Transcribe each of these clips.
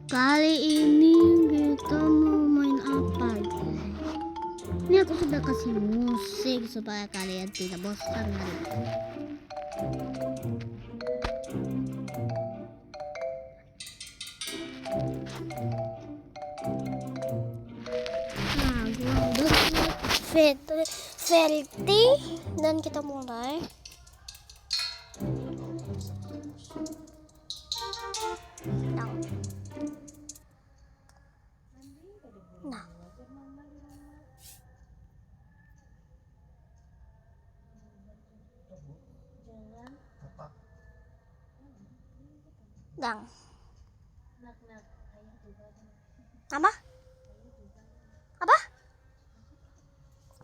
Kali ini kita mau main apa, guys? Ini aku sudah kasih musik supaya kalian tidak bosan. Nah, gua udah Verti dan kita mulai. Nah, dang. Apa? Apa?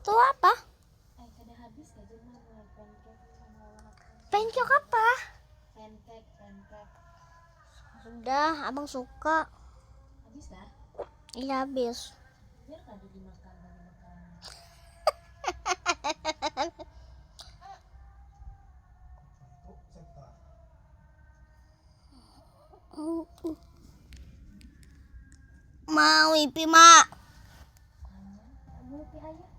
Tuh apa? Pancake apa? Sudah, abang suka. Habis dah? Iya habis. Biar tadi dimakan. Mau ipi mak. Mau pi ayah.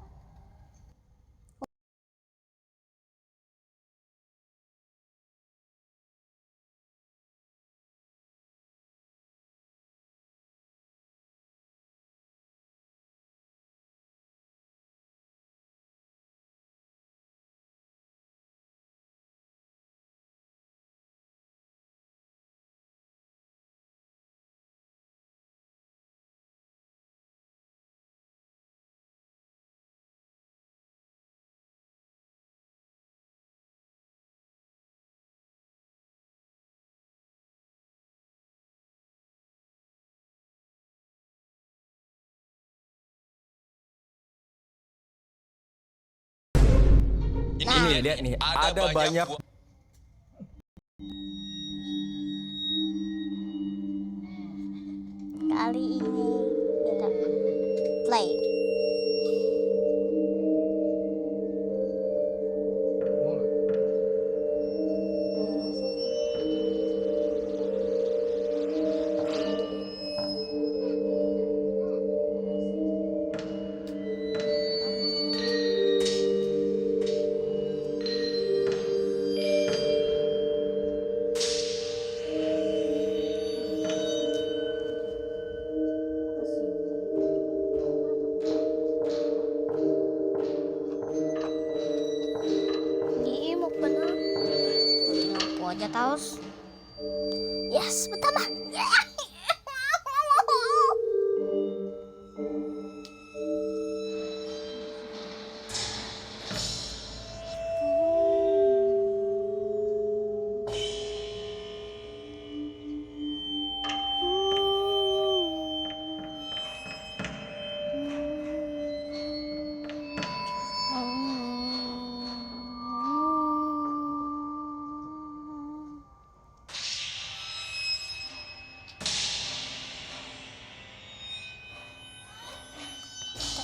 Ini lihat nih, ada banyak Kali ini kita play. Ini mau benar. Aku aja taus. Yes, pertama.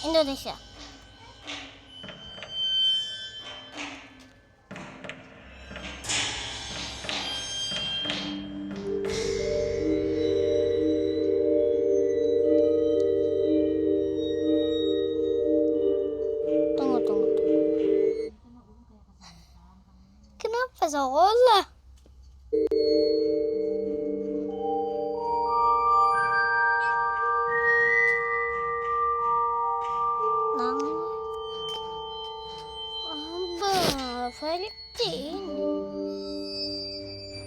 Indonesia. Tunggu. Kenapa sekolah? Nang Abah, Valentine.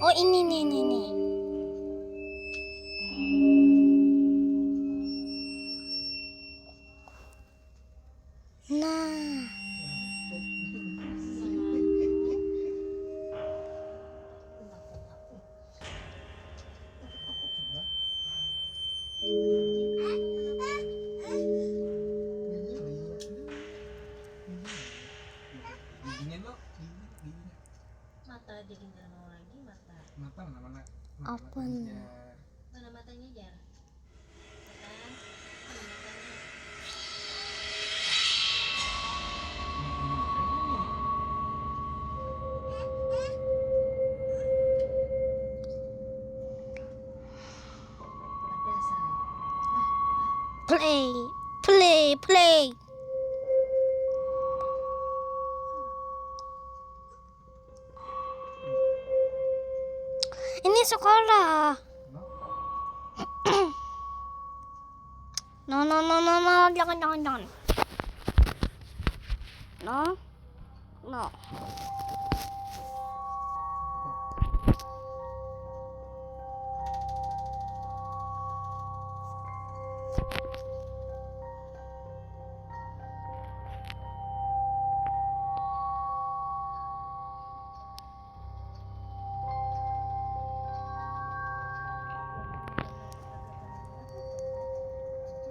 Oh ini nih. Nah. Apa nih? Mana matanya, Jar? Kan? Mana matanya? Pedasan. Play, play, play. Ini sekolah. No, no, no, no, no, jangan, jangan, jangan. No, no.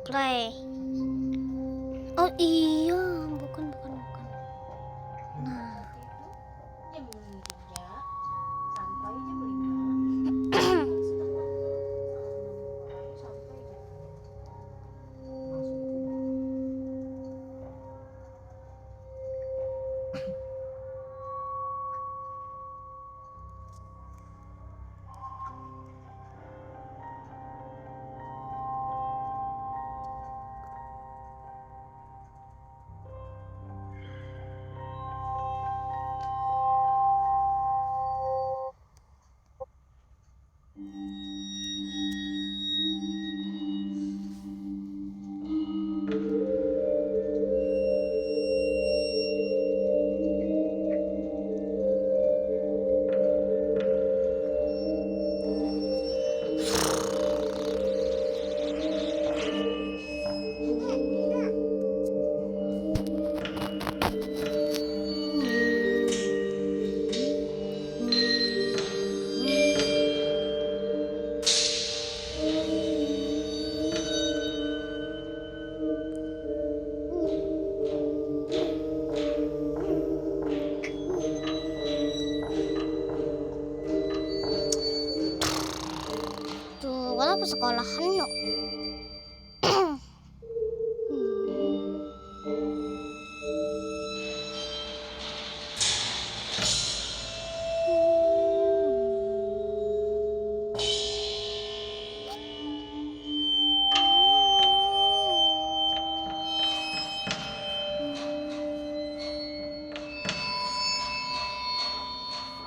Play. Oh iya, bukan, bukan, bukan. Nah, Jam 3 sampai jam 5. Setengah sampai jam tuh, kenapa sekolahan yuk?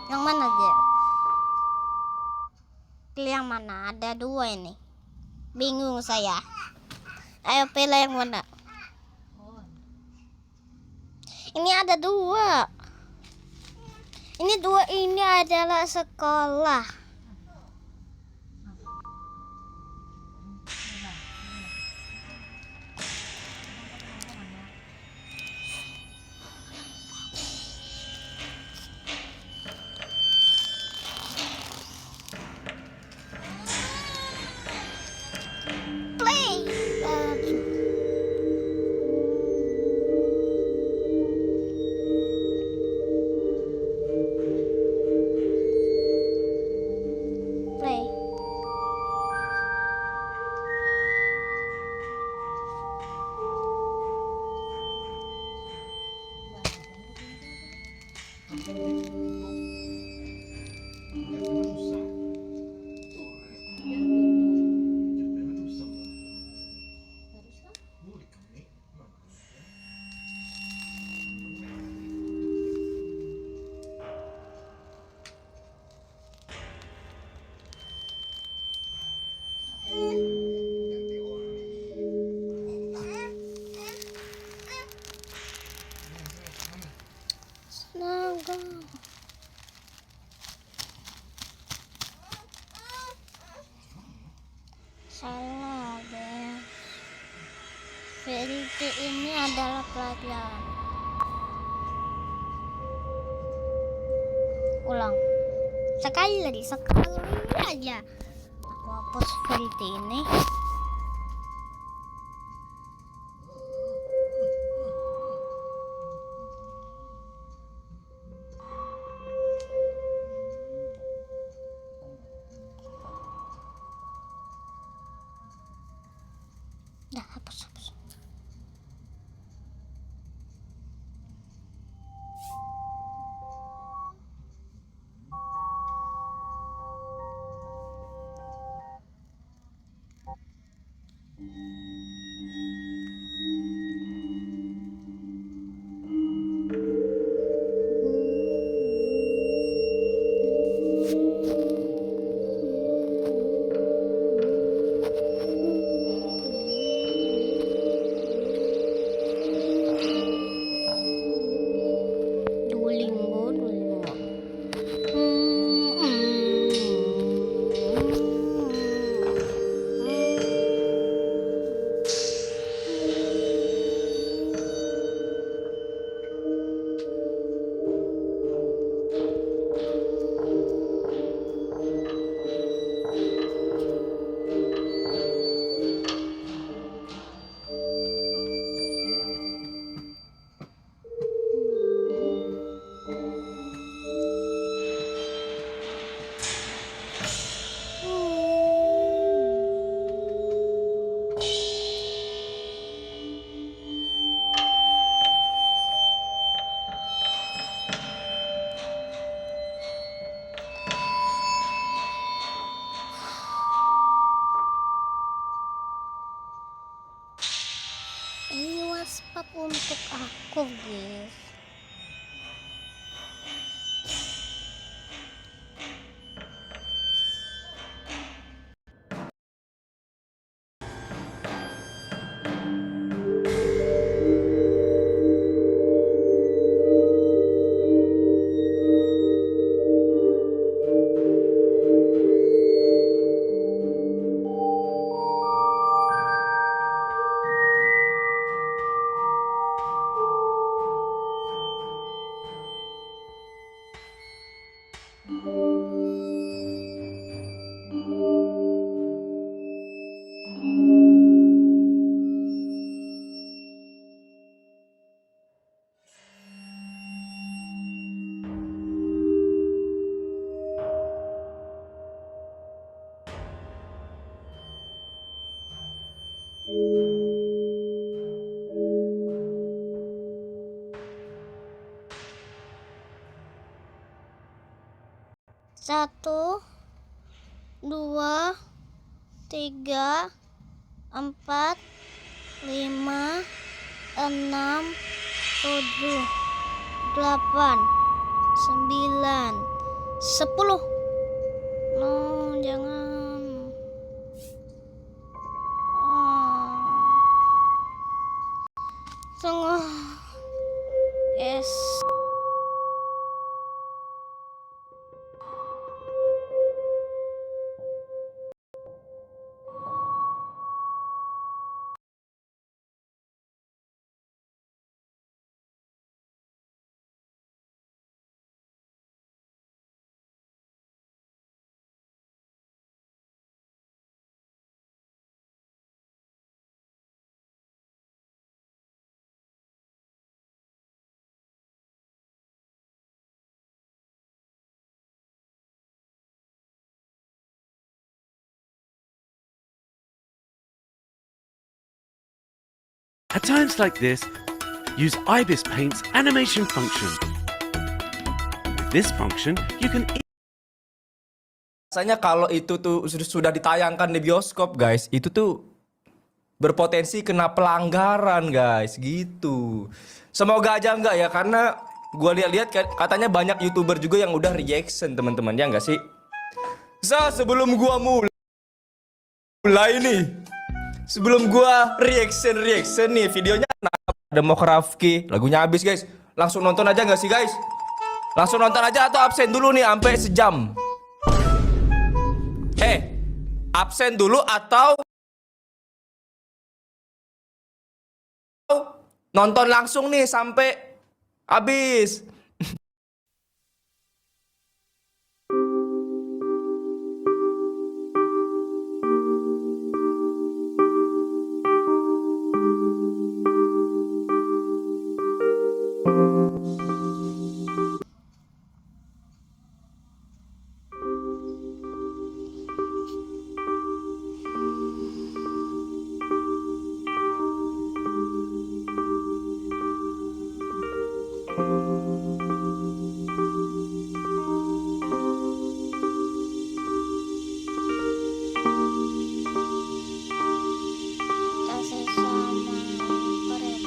Yang mana dia? Pilih yang mana? Ada dua ini. Bingung saya. Ayo pilih yang mana? Ini ada dua. Ini dua ini adalah sekolah. Play. Play. Naga. Salah, Beb. Verity ini adalah pelajaran. Ulang. Sekali aja. Aku hapus Verity ini. untuk aku, guys. Satu, dua, tiga, empat, lima, enam, tujuh, delapan, sembilan, 10. No, jangan. Tunggu. Yes. At times like this, use Ibis Paint's animation function. With this function, you can Rasanya kalau itu tuh sudah ditayangkan di bioskop, guys, itu tuh berpotensi kena pelanggaran, guys, gitu. Semoga aja enggak ya, karena gua lihat-lihat katanya banyak YouTuber juga yang udah reaction, teman-teman, ya enggak sih? Sebelum gua mulai nih, sebelum gua reaction nih, videonya ada Mokrafki, lagunya habis, guys. Langsung nonton aja nggak sih, guys? Langsung nonton aja atau absen dulu nih sampai sejam? Absen dulu atau nonton langsung nih sampai habis? Kasih sama keren.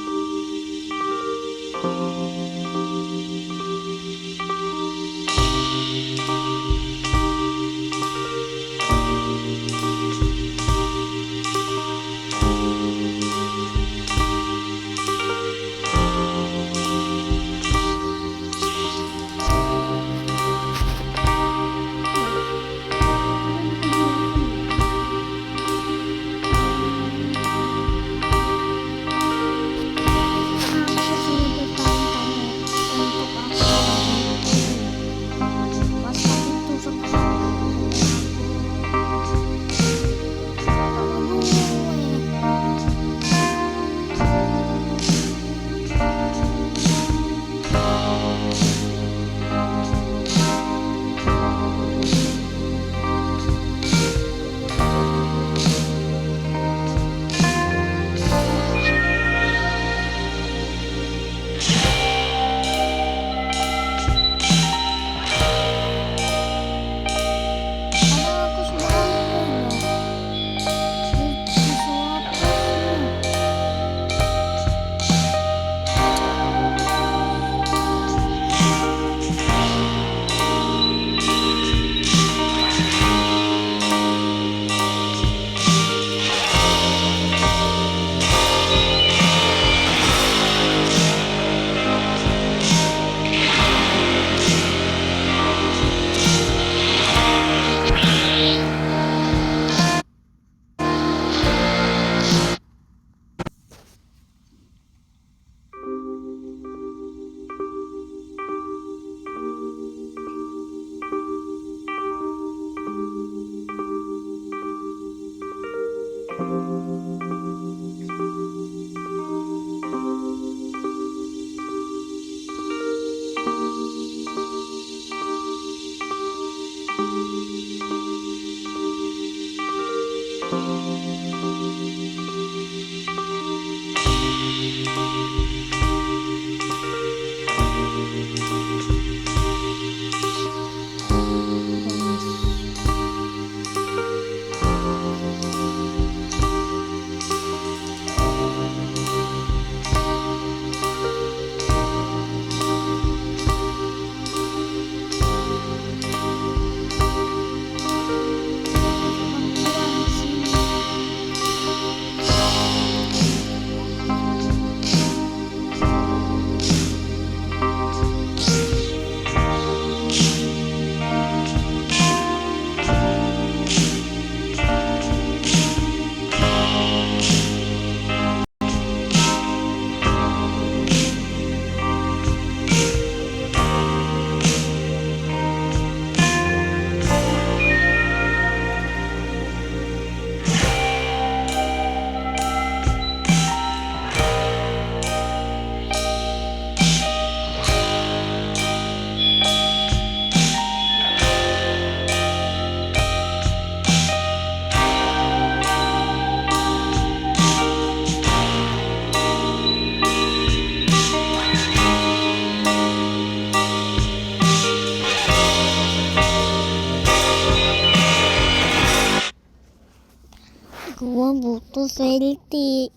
prosperity.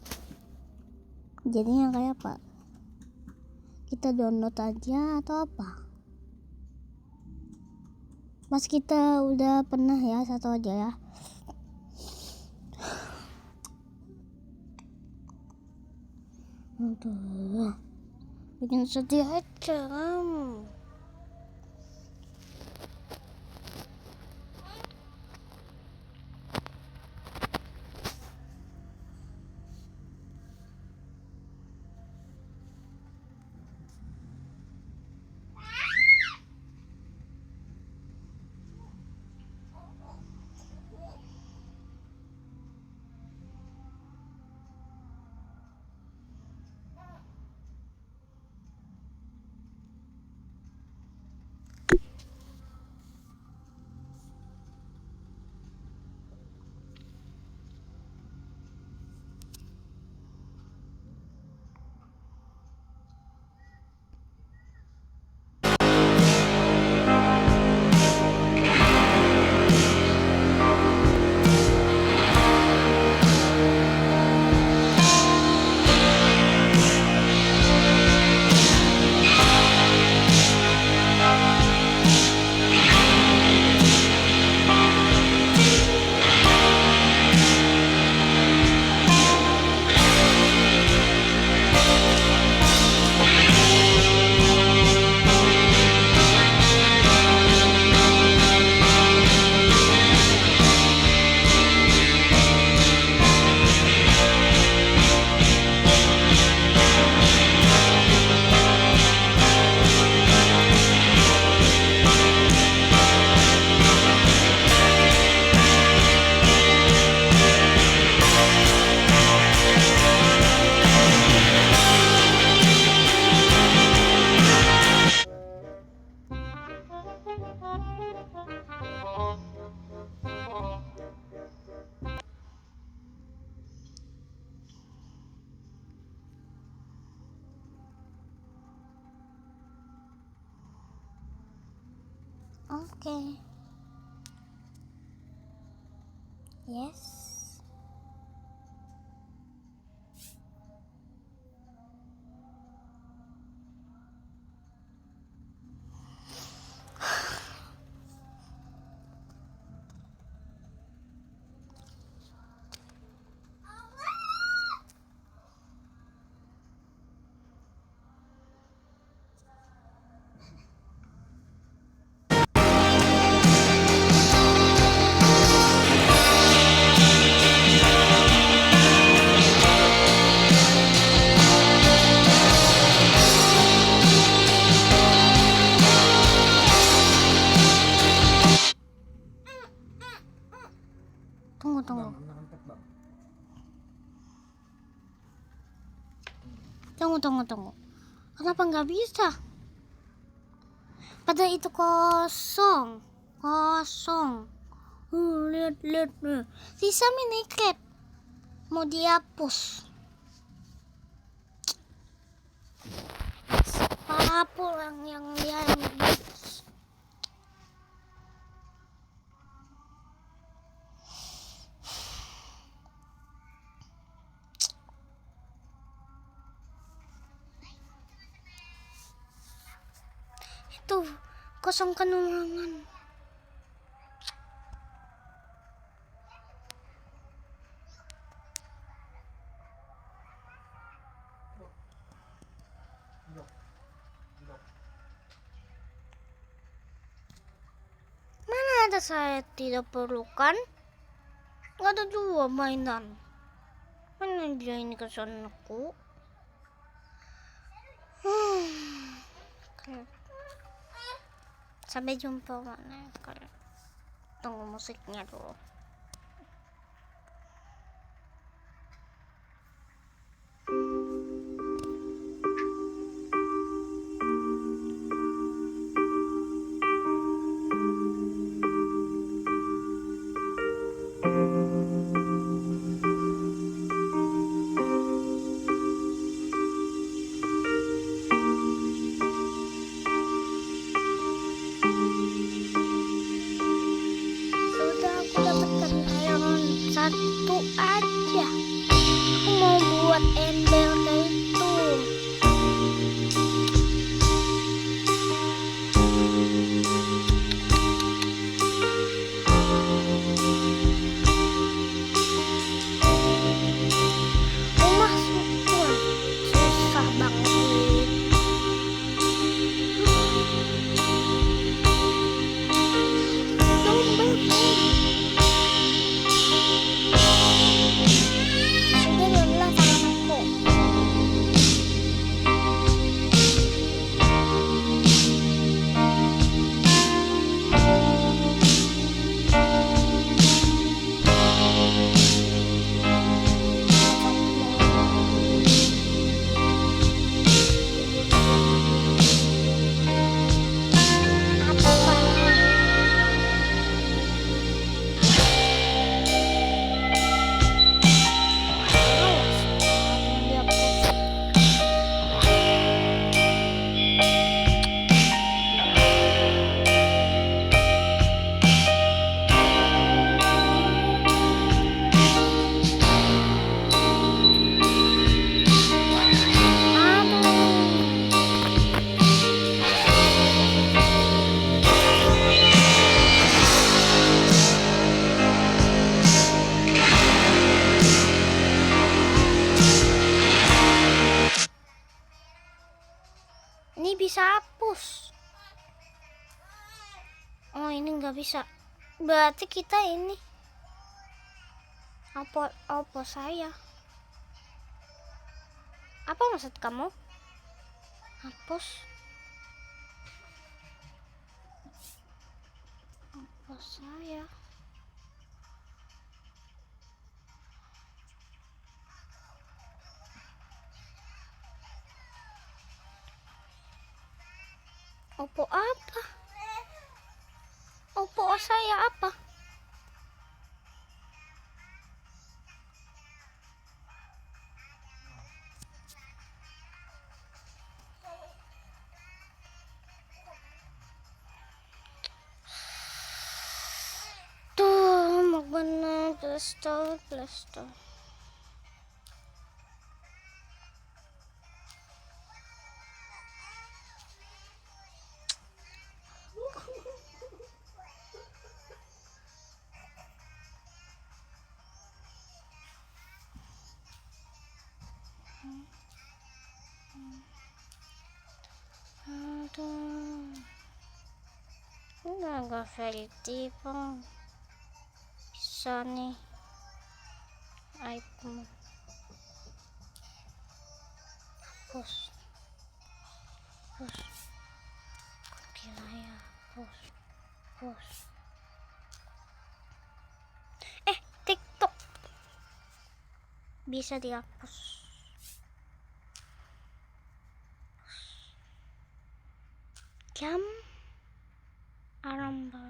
Jadinya kayak apa? Kita download aja atau apa? Mas kita udah pernah ya, satu aja ya. Aduh, bikin sedih aja kamu. Oke. Yes. Tunggu. Tunggu. Kenapa nggak bisa? Padahal itu kosong. Lihat nih. Sisa minicap mau dihapus. Apa yang dia itu kosongkan ulangan. Mana ada saya tidak perlukan? Nggak ada 2 mainan. Mana dia ini kesanaku? Sampai jumpa mana? Tunggu musiknya dulu. Sudah aku dapat Ini bisa hapus. Oh, ini nggak bisa. Berarti kita ini apa saya? Apa maksud kamu? Hapus. Apa saya? Oppo apa? Oppo saya apa? Tuh, mau bener Playstore. Aduh, nggak verity bang. Bisa nih iPhone. Hapus. Gila ya, hapus. TikTok bisa dihapus. Jam alarm baru.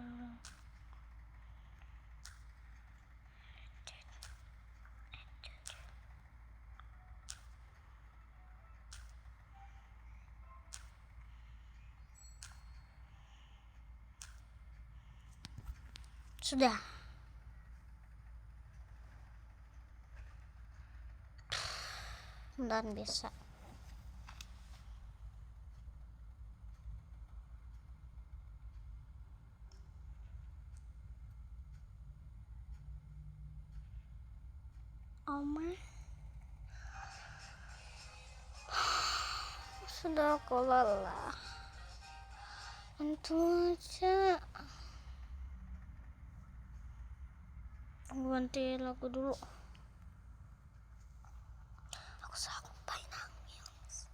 Sudah. Dan bisa. Oma, sudah aku lelah. Untung aja. Ganti lagu dulu. Aku sampai nangis.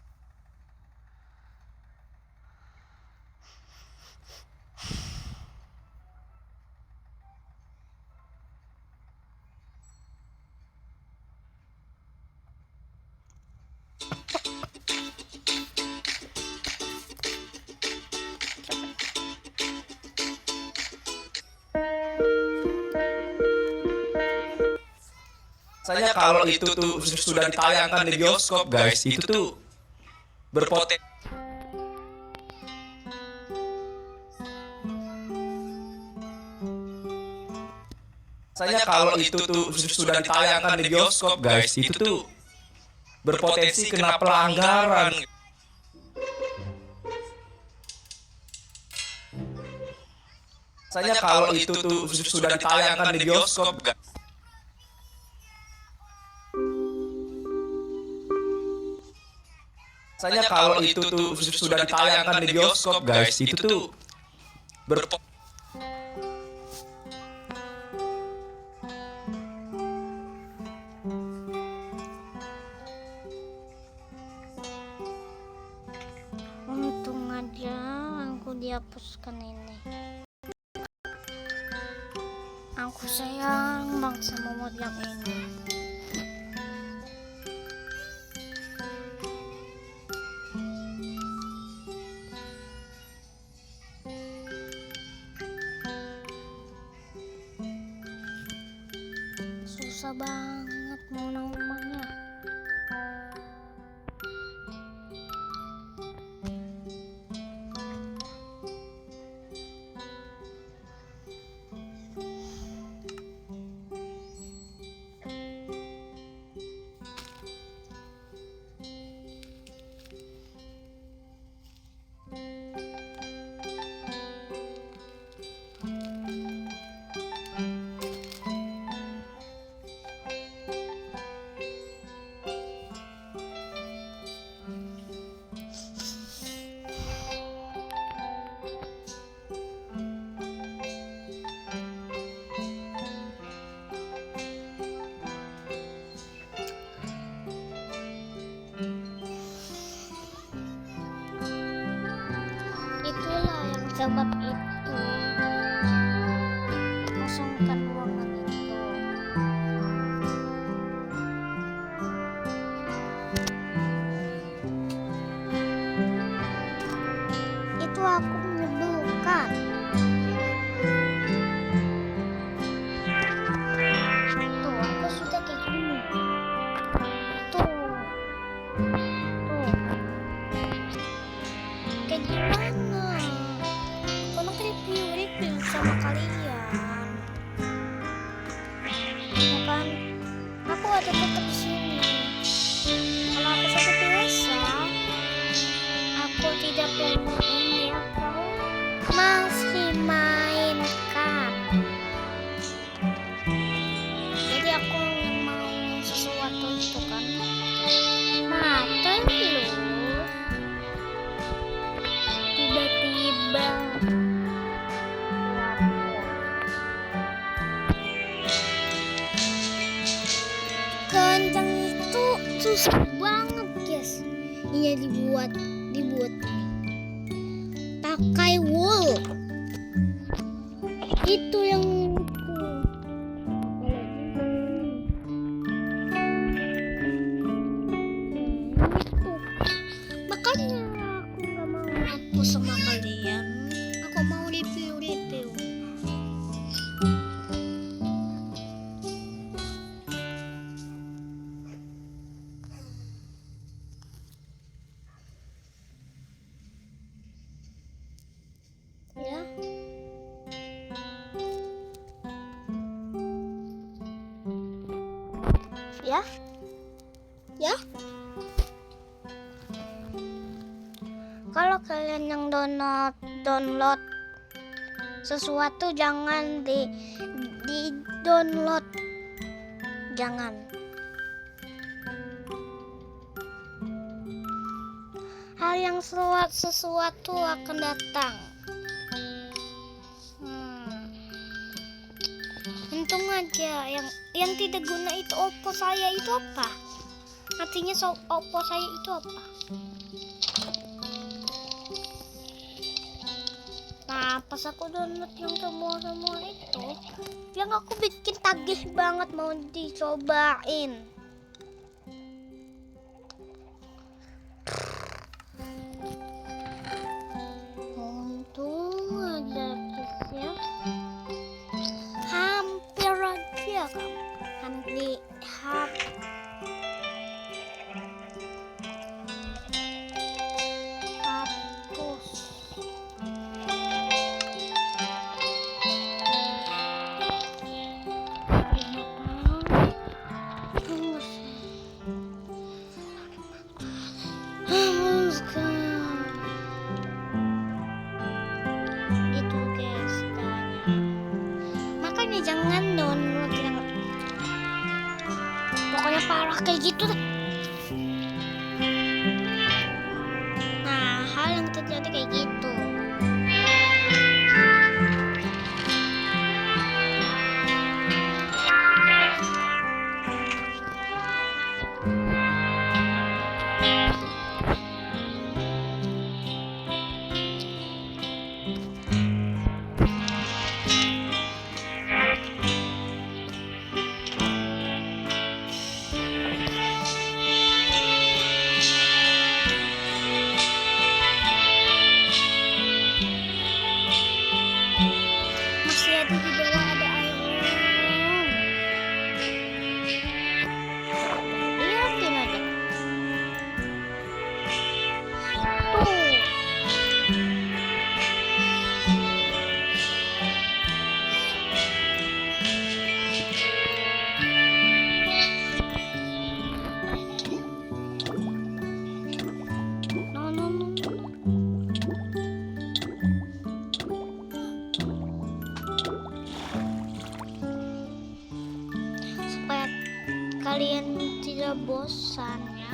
Rasanya kalau itu tuh sudah ditayangkan di bioskop guys, itu tuh berpotensi. Rasanya kalau itu tuh sudah ditayangkan di bioskop guys, itu tuh berpotensi kena pelanggaran. Rasanya kalau itu tuh sudah ditayangkan di bioskop guys. Rasanya kalau itu tuh sudah ditayangkan di bioskop guys, itu tuh Untung aja aku dihapuskan ini. Aku sayang banget sama mod yang ini. Susah banget mau namanya. sebab itu kosongkan ruangan itu. Itu aku menyebalkan. Tuh, aku sudah kayak gini. Tuh. Kayak gimana? Aku mau review sama kalian. Ya kan? Aku ada tetap di sini. Kalau aku seperti biasa, aku tidak perlu ini atau masih mainkan. Jadi aku mau sesuatu itu kan. Nah, terus tiba-tiba keranjang itu susah banget guys. Ini dibuat pakai wool. Itu yang makanya aku gak mau ngaku sama kalian. Aku mau review. Ya. Kalau kalian yang download sesuatu jangan di download, jangan. Hal yang sesuatu akan datang. Untung aja yang tidak guna itu Oppo saya itu apa? Artinya Oppo saya itu apa? Nah, pas aku download yang semua itu, yang aku bikin tagih banget mau dicobain. Untung aja guysnya. Hampir aja kan. Hapus. Gitu guys caranya. Makanya jangan download yang pokoknya parah kayak gitu deh. Nah, hal yang terjadi kayak gitu. Masih ada di bawah ada air. Lihatin aja. Tuh. No. Supaya kalian tidak bosan ya.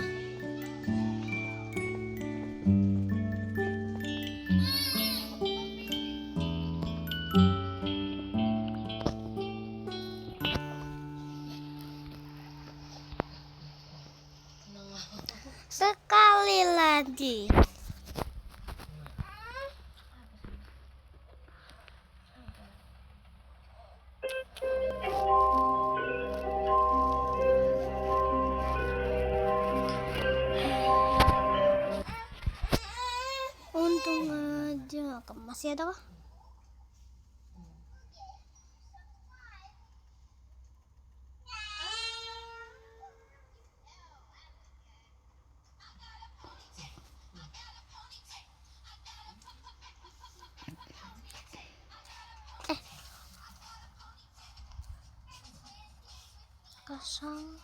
Sekali lagi. Untung aja. Masih ada kah? Kosong.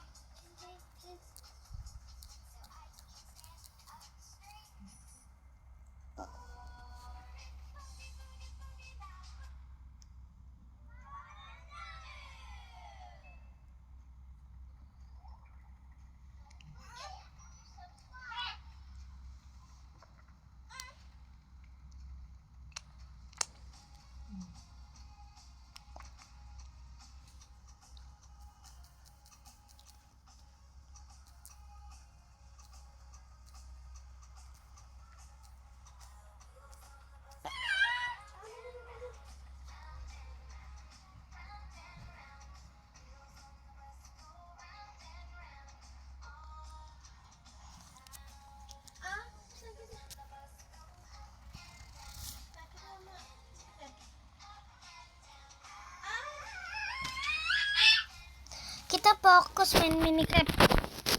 Kita fokus main Minecraft.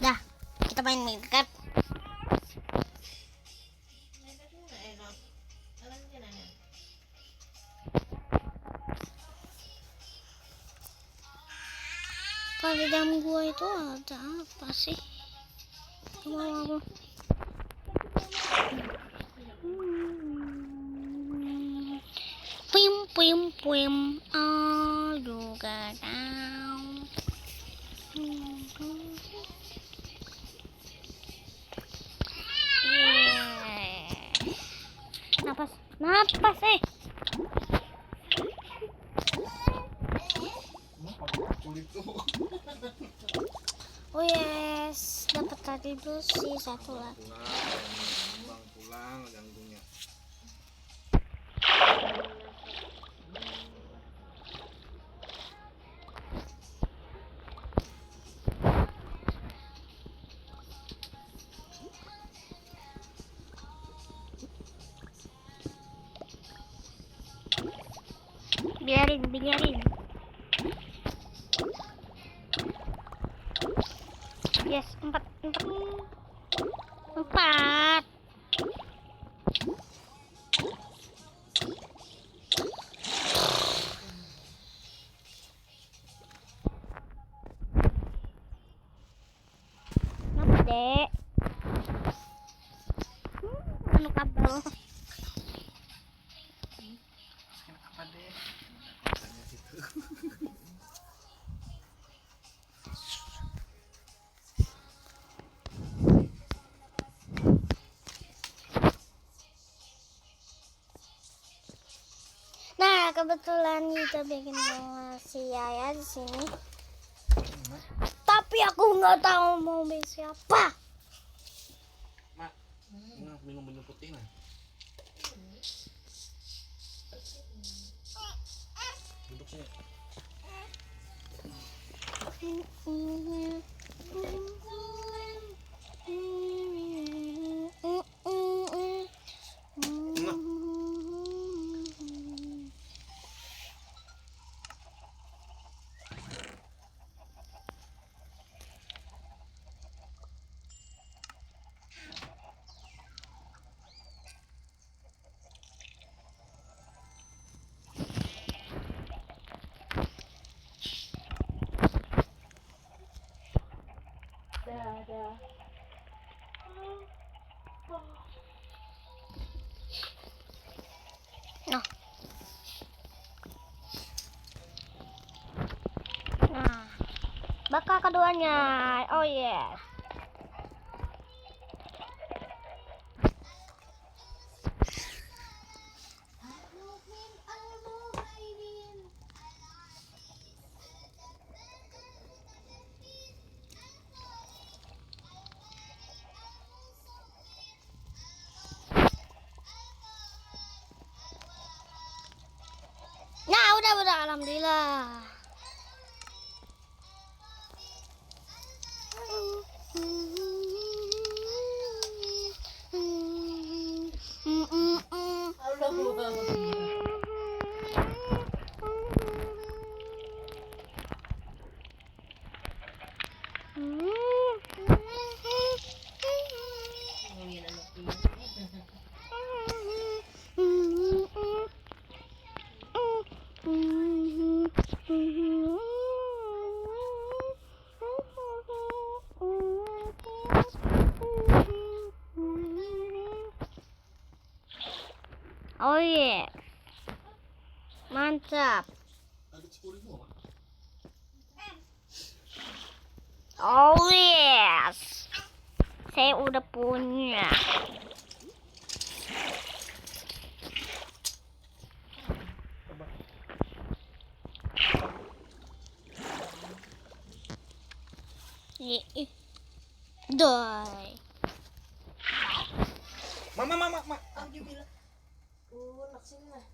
Dah, kita main Minecraft. Kalau di dalam gua itu ada apa sih? Wow. Puim, aduh gadang. Napas eh. Oh yes, dapat tadi besi satu lagi. Pulang ganggunya. Biarin. Yes, empat. Kenapa, Dek? Anu kabel. Apa deh? Nah, kebetulan kita bikin bunga si Yaya di sini. Tapi aku nggak tahu mau beli siapa. Mak, minum putih nah. Duduk sini. Nah, bakal keduanya. Oh yes. Nah, udah alhamdulillah. Oh iya. Mantap. Oh yes. Saya udah punya. Doi. Mama. Aku bilang. Nak sini lah.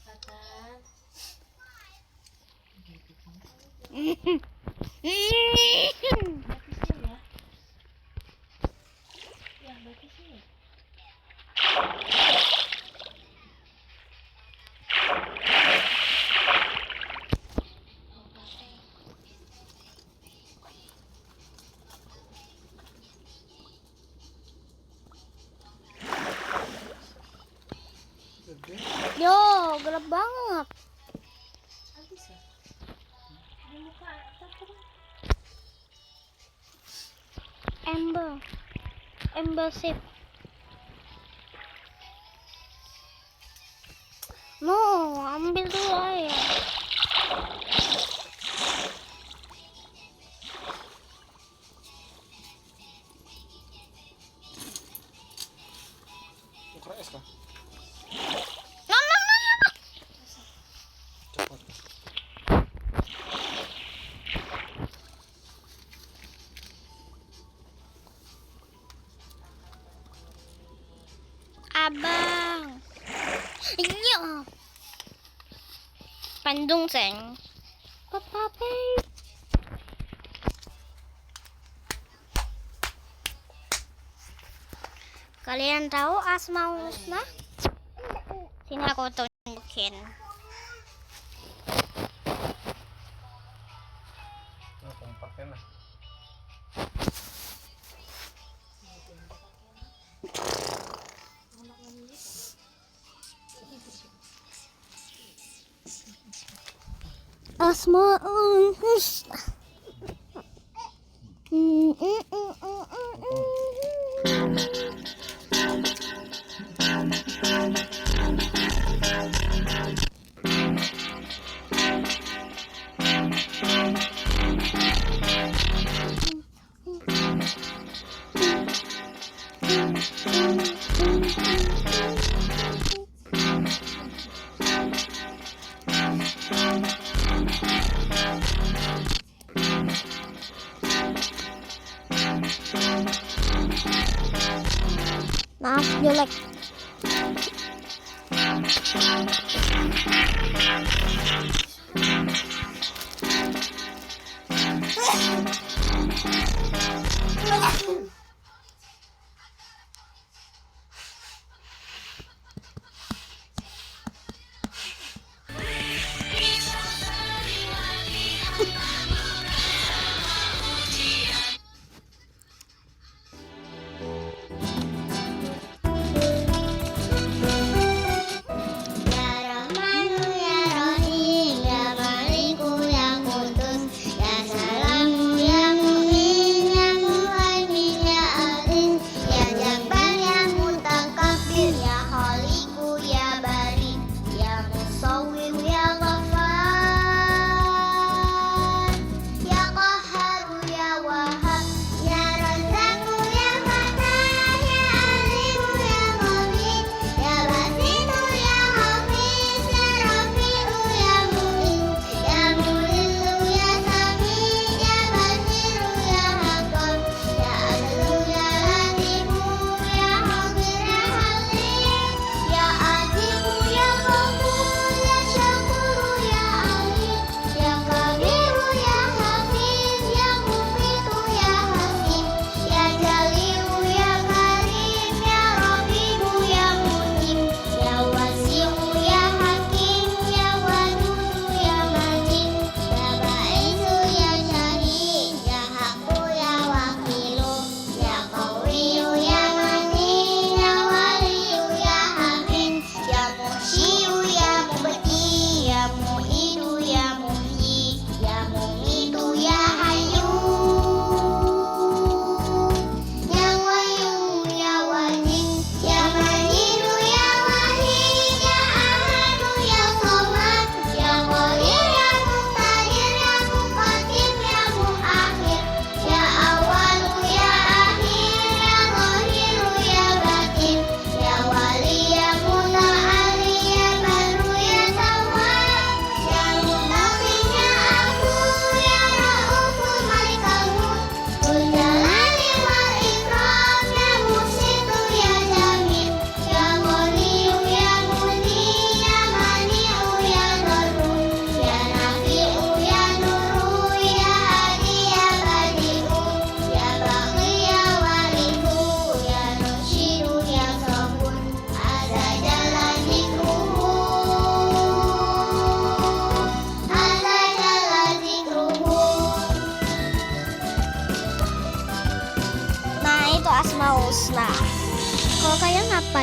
Katan. Batasin ya. Ya, batasin ya. Yo, gelap banget. Habis ya. Di muka apa? Ember sip. No, ambil dulu aja. Ukuran es kah? No. Cepat. Abang. Iya. Pandung seng. Papa babe. Kalian tahu Asmaul Husna? Sini aku tunjukin. Nah, kompaknya lah. Asmaul Husna. Maaf jelek.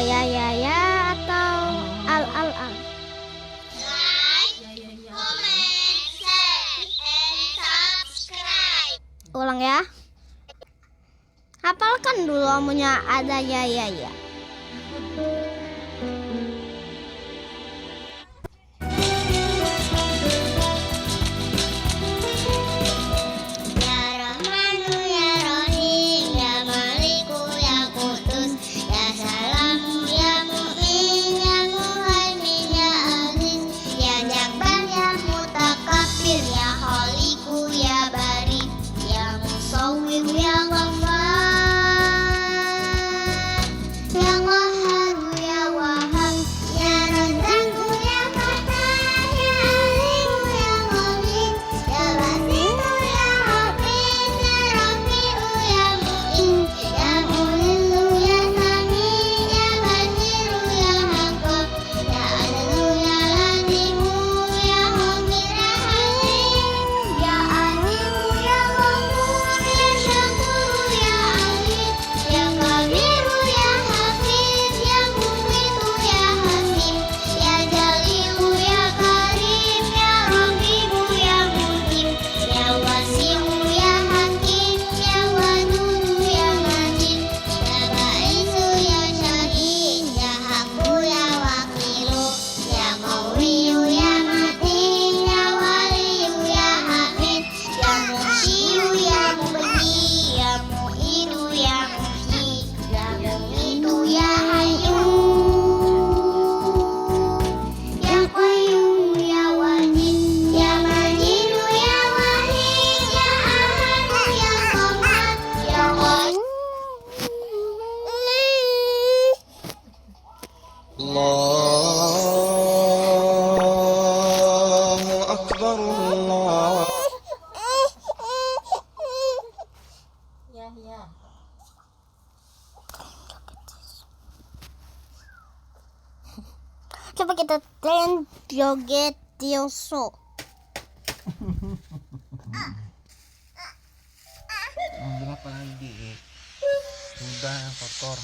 ya atau al al al? Ulang ya. Hafalkan dulu amunya ada ya. Ya Rahmanu ya Rahim ya Maliku ya Qudus ya Salamu ya Mu'min ya Muhaimin ya Aziz ya Jabbar ya Mutakabbir ya Khaliqu ya Bari ya Musawwir ya Ghaffar ya Qahhar ya Wahhab ya Razzaq ya Fattah ya Alim ya Mughith ya Basit ya Hafiz ya Rafi'u ya Mu'in ya Mu'izzu ya Sami ya Basiru ya Haqqaq ya Adlu ya Lazimu ya Khabir ya Halim ya Alimu ya Ghafur ya Syakuru ya Alim ya Kabiru ya Hafiz ya Muqitu ya Hakim ya Jalilu ya Karim ya Raqibu ya Mukim ya Wasi'u ya Hakim ya Wadudu ya Majid ya Ba'isu ya Syahid ya Haqqu ya Wakilu ya Qawiyu ya Matin ya Waliyu ya Hamid ya Muhsyiu ya Mubdi ya Mu'idu ya Muhyi ya Mumitu ya Hayyu ya Qayyum ya Wajid ya Majidu ya Wahid ya Ahad ya Samad ya Qayyum. Allahu Akbar Allah. Ya. Coba kita tren joget tioso. Berapa lagi? Sudah kotor.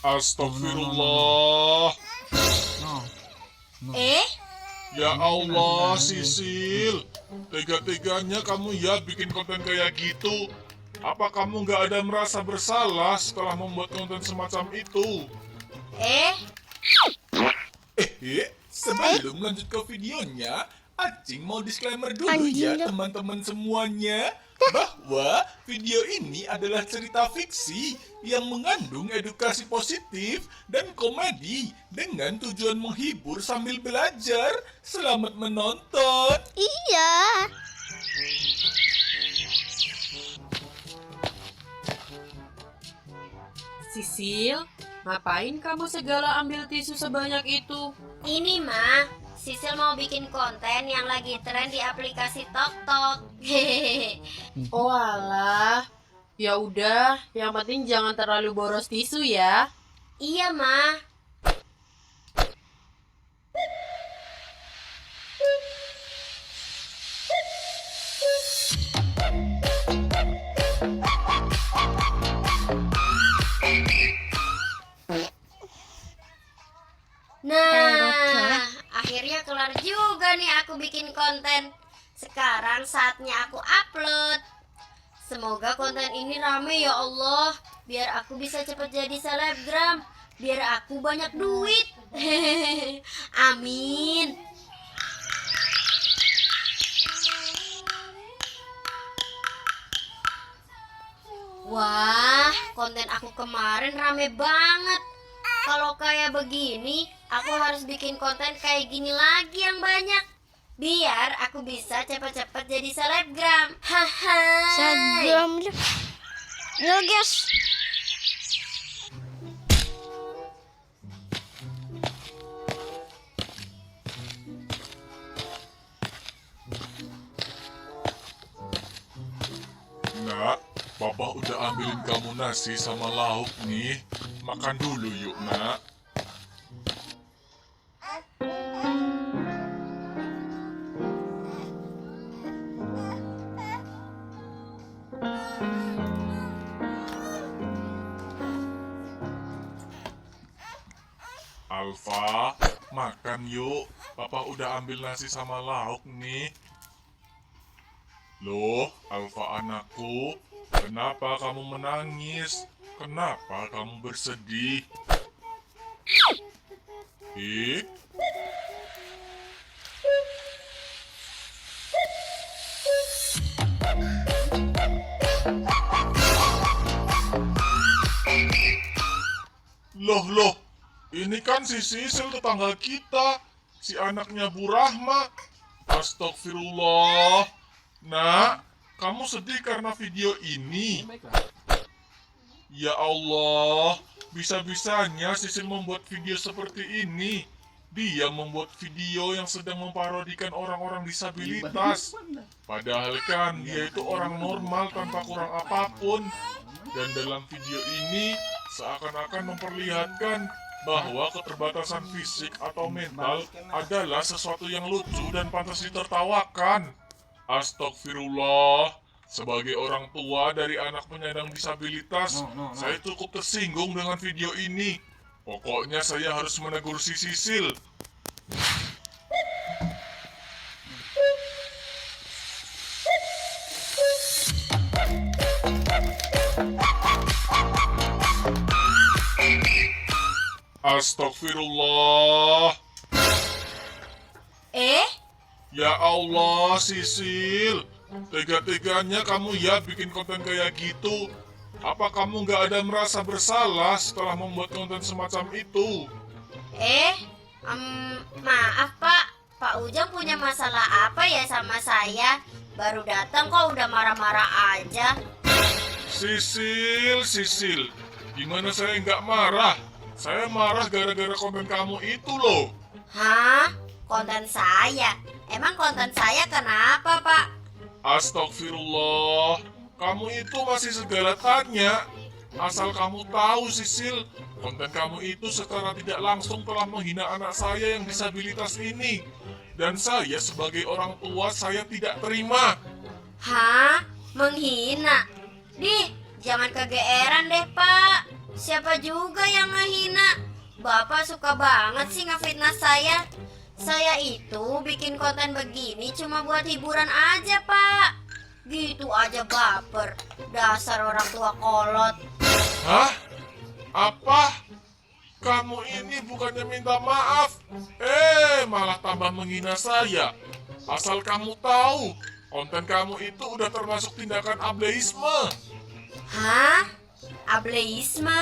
Astagfirullah. Ya Allah, Sisil. Tega-teganya kamu ya bikin konten kayak gitu. Apa kamu nggak ada merasa bersalah setelah membuat konten semacam itu? Sebelum lanjut ke videonya, Acing mau disclaimer dulu ya teman-teman semuanya, bahwa video ini adalah cerita fiksi yang mengandung edukasi positif dan komedi dengan tujuan menghibur sambil belajar. Selamat menonton. Iya. Sisil, ngapain kamu segala ambil tisu sebanyak itu? Ini mah, Sisil mau bikin konten yang lagi tren di aplikasi TokTok. Hehehe. Oh alah, ya udah, yang penting jangan terlalu boros tisu ya. Iya mah. Nah, akhirnya kelar juga nih aku bikin konten. Sekarang saatnya aku upload. Semoga konten ini rame ya Allah, biar aku bisa cepat jadi selebgram, biar aku banyak duit. Amin. Wah, konten aku kemarin rame banget. Kalau kayak begini, aku harus bikin konten kayak gini lagi yang banyak, biar aku bisa cepat-cepat jadi selebgram. Haha. Selebgram. Yo guys. Nak, Papa udah ambilin kamu nasi sama lauk nih. Makan dulu yuk, Nak. Alfa, makan yuk. Papa udah ambil nasi sama lauk nih. Loh, Alfa anakku, kenapa kamu menangis? Kenapa kamu bersedih? Loh, ini kan si Sisil tetangga kita, si anaknya Bu Rahma. Astagfirullah. Nak, kamu sedih karena video ini? Ya Allah, bisa-bisanya Sisil membuat video seperti ini. Dia membuat video yang sedang memparodikan orang-orang disabilitas. Padahal kan dia itu orang normal tanpa kurang apapun. Dan dalam video ini seakan-akan memperlihatkan bahwa keterbatasan fisik atau mental adalah sesuatu yang lucu dan pantas ditertawakan. Astagfirullah. Sebagai orang tua dari anak penyandang disabilitas, saya cukup tersinggung dengan video ini. Pokoknya saya harus menegur si Sisil. Astagfirullah. Ya Allah, Sisil. Tega-teganya kamu ya bikin konten kayak gitu. Apa kamu nggak ada merasa bersalah setelah membuat konten semacam itu? Maaf Pak. Pak Ujang punya masalah apa ya sama saya? Baru datang kok udah marah-marah aja. Sisil. Gimana saya nggak marah? Saya marah gara-gara konten kamu itu loh. Hah? Konten saya? Emang konten saya kenapa Pak? Astagfirullah. Kamu itu masih segala tanya. Asal kamu tahu, Sisil, konten kamu itu secara tidak langsung telah menghina anak saya yang disabilitas ini. Dan saya sebagai orang tua, saya tidak terima. Hah? Menghina? Jangan kegeeran deh Pak. Siapa juga yang ngehina? Bapak suka banget sih ngefitnah saya. Saya itu bikin konten begini cuma buat hiburan aja Pak. Gitu aja baper. Dasar orang tua kolot. Hah? Apa? Kamu ini bukannya minta maaf, malah tambah menghina saya. Asal kamu tahu, konten kamu itu udah termasuk tindakan ableisme. Hah? Ableisme?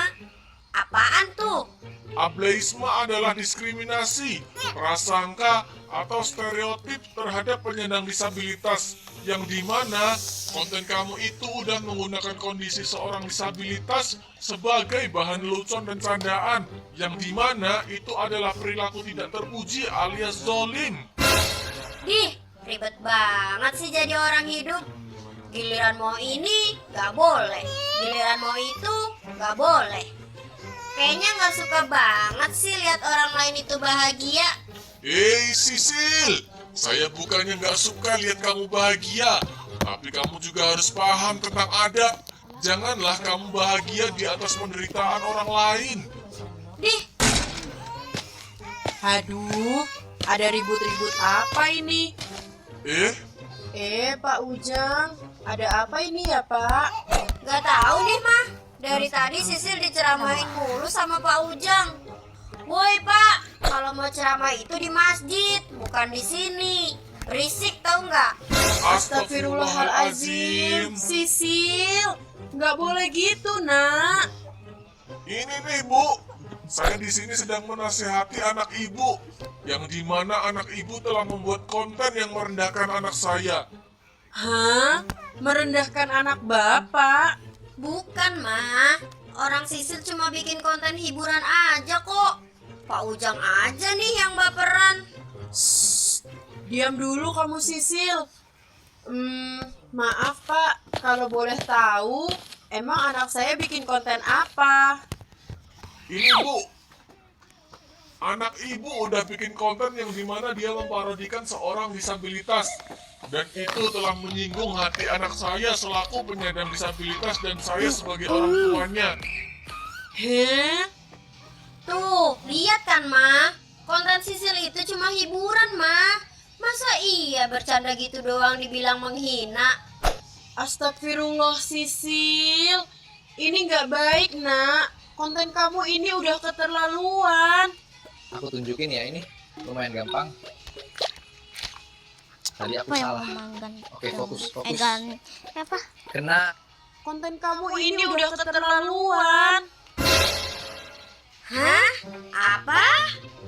Apaan tuh? Ableisme adalah diskriminasi, prasangka, atau stereotip terhadap penyandang disabilitas, yang dimana konten kamu itu udah menggunakan kondisi seorang disabilitas sebagai bahan lelucon dan candaan, yang dimana itu adalah perilaku tidak terpuji alias zolim. Ribet banget sih jadi orang hidup. Giliran mau ini gak boleh, giliran mau itu gak boleh. Kayaknya gak suka banget sih lihat orang lain itu bahagia. Sisil, saya bukannya gak suka lihat kamu bahagia, tapi kamu juga harus paham tentang adab. Janganlah kamu bahagia di atas penderitaan orang lain. Aduh, ada ribut-ribut apa ini? Pak Ujang, ada apa ini ya Pak? Gak tahu nih mah. Dari tadi Sisil diceramahin mulu sama Pak Ujang. Woi Pak, kalau mau ceramah itu di masjid, bukan di sini. Berisik tau nggak? Astagfirullahalazim. Sisil, nggak boleh gitu nak. Ini nih Bu, saya di sini sedang menasihati anak ibu, yang dimana anak ibu telah membuat konten yang merendahkan anak saya. Hah? Merendahkan anak bapak? Bukan mah, orang Sisil cuma bikin konten hiburan aja kok. Pak Ujang aja nih yang baperan. Diam dulu kamu Sisil. Maaf Pak, kalau boleh tahu, emang anak saya bikin konten apa? Ini Bu, anak ibu udah bikin konten yang dimana dia memparodikan seorang disabilitas. Dan itu telah menyinggung hati anak saya selaku penyandang disabilitas dan saya sebagai orang tuanya. Tuh, lihat kan, Ma. Konten Sisil itu cuma hiburan, Ma. Masa iya bercanda gitu doang dibilang menghina? Astagfirullah Sisil. Ini nggak baik, Nak. Konten kamu ini udah keterlaluan. Aku tunjukin ya, ini lumayan gampang. Tadi aku salah. Oke, fokus. Apa? Kena. Konten kamu ini udah keterlaluan. Hah? Apa?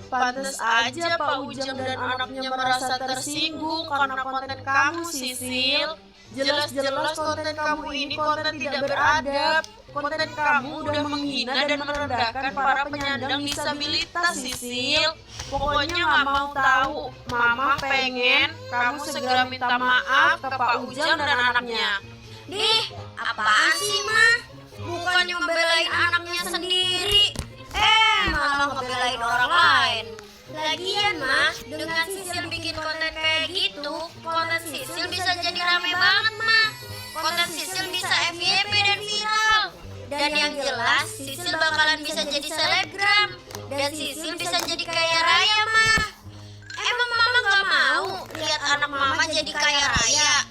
Pantes aja Pak Ujang dan anaknya merasa tersinggung karena konten kamu, Sisil. Jelas-jelas konten kamu ini konten tidak beradab. Konten kamu udah menghina dan merendahkan para penyandang disabilitas, Sisil. Pokoknya nggak mau tahu. Mama pengen kamu segera minta maaf ke Pak Ujang dan anaknya. Dih, apaan sih, Ma? Bukannya ngebelain anaknya sendiri, malah ngebelain orang lain. Lagian, Ma, dengan Sisil bikin konten kayak gitu, konten Sisil bisa jadi rame banget, Ma. Konten Sisil bisa FYP dan viral. Dan yang jelas, Sisil bakalan bisa jadi selebgram. Dan Sisil bisa jadi kaya raya, Ma. Emang Mama gak mau lihat anak Mama jadi kaya raya?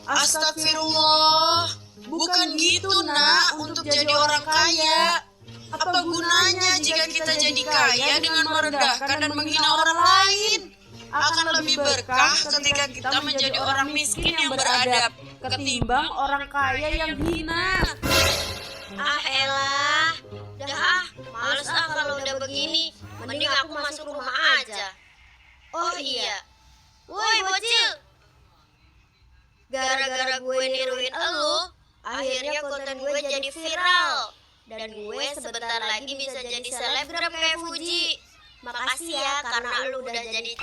Astagfirullah, bukan gitu Nak, untuk jadi orang kaya. Apa gunanya jika kita jadi kaya dengan merendahkan dan menghina orang lain? Akan lebih berkah ketika kita menjadi orang miskin yang beradab ketimbang orang kaya yang hina. Ah elah, dah males kalau udah begini. Mending aku masuk rumah aja. Oh iya, woi bocil, gara-gara gue niruin elu, akhirnya konten gue jadi viral. Dan gue sebentar lagi bisa jadi selebgram kayak Fuji. Makasih ya karena lu udah jadi.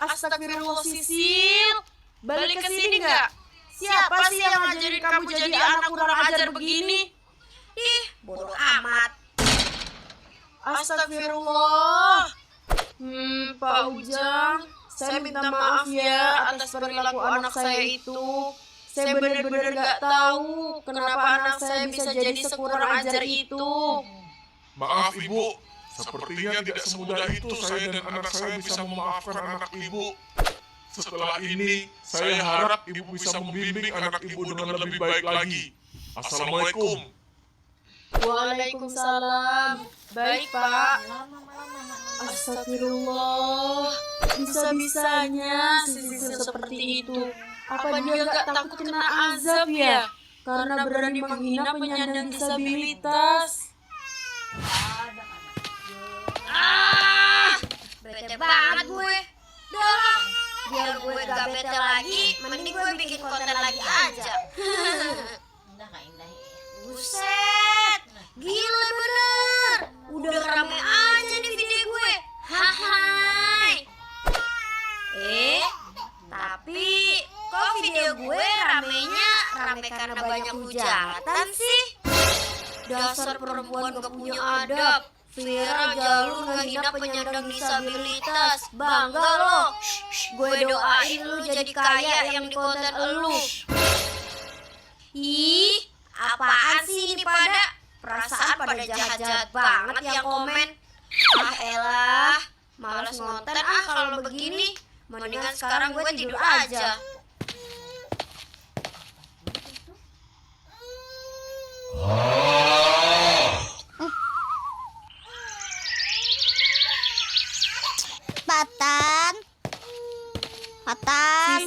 Astagfirullah Sisil, balik ke sini nggak? Siapa sih yang ngajarin kamu jadi anak kurang ajar begini? Ih, bodoh amat. Astagfirullah. Pak Ujang, saya minta maaf ya atas perilaku anak saya itu. Saya benar-benar gak tahu kenapa anak saya bisa jadi sekurang ajar itu. Maaf Ibu, sepertinya tidak semudah itu saya dan anak saya bisa memaafkan anak Ibu. Setelah ini, saya harap Ibu bisa membimbing anak Ibu dengan lebih baik lagi. Assalamualaikum. Waalaikumsalam. Baik Pak. Astagfirullah, bisa-bisanya Sisil seperti itu. Apa dia gak takut kena azab ya? Karena berani menghina penyandang disabilitas. Bete banget gue. Dah, biar gue gak bete lagi, mending gue bikin konten lagi aja. Buset, gila bener. Udah rame aja nih video gue. Hai. Tapi kok video gue rame karena banyak hujatan sih? Dasar perempuan gak punya adab. Viral jalur ngehina penyandang disabilitas. Bangga lo. Gue doain lu jadi kaya yang di konten elu. Ih, apaan sih ini pada? Perasaan pada jahat-jahat banget yang komen. Ah elah, males ngonten kalau begini. Mendingan sekarang gue tidur aja. Patan.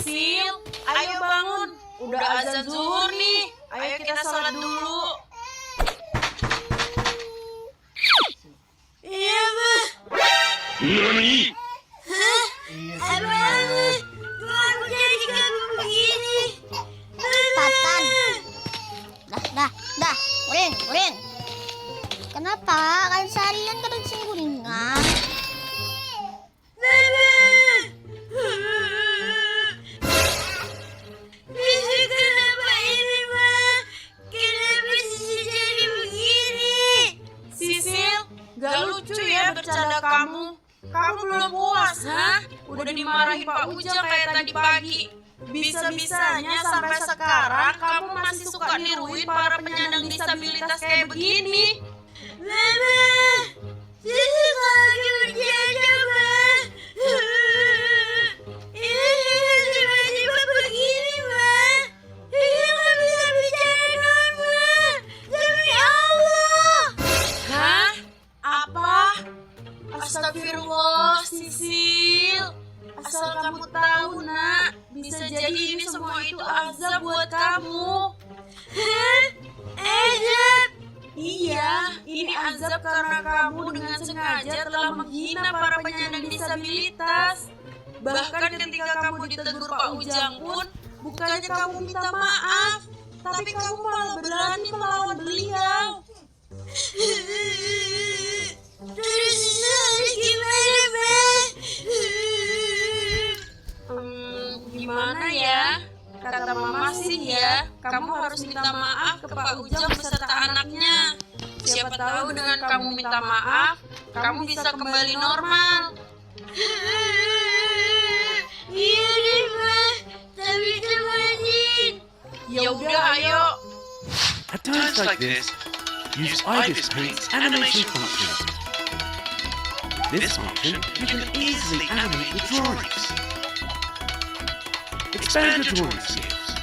Sisil, ayo bangun. Udah azan zuhur nih. Ayo kita sholat dulu. Iya, Ma. Aku jadi kayak begini. Patan. Dah. Uring. Kenapa? Kan seharian kadang singguringan. Kenapa ini, Ma? Kenapa Sisil jadi begini? Sisil, gak lucu ya bercanda kamu. Kamu belum puas, hah? Udah dimarahi Pak Ujang kayak tadi pagi. Bisa-bisanya sampai sekarang kamu masih suka niruin para penyandang disabilitas kayak begini. Mama, Sisi lagi bercanda, Ma. Ini tiba-tiba begini, Ma. Ini nggak bisa bicara, Ma. Demi Allah. Hah? Apa? Astagfirullah, Sisil. Asal kamu tahu, Nak, bisa jadi ini semua itu azab buat kamu. Hah? Azab? Iya, ini azab karena kamu dengan sengaja telah menghina para penyandang disabilitas. Bahkan ketika kamu ditegur Pak Ujang pun, bukannya kamu minta maaf, tapi kamu malah berani melawan beliau. Terus gimana, Mbak? Gimana ya? Kata Mama sih ya, kamu harus minta maaf ke Pak Ujang beserta anaknya. Siapa tahu dengan kamu minta maaf, kamu bisa kembali normal. Iya deh, Ma. Tapi temenin. Ya udah, ayo. At times like this, use IBIS Paint's animation function. This function, you can easily animate the drawings. Expand your drawing skills.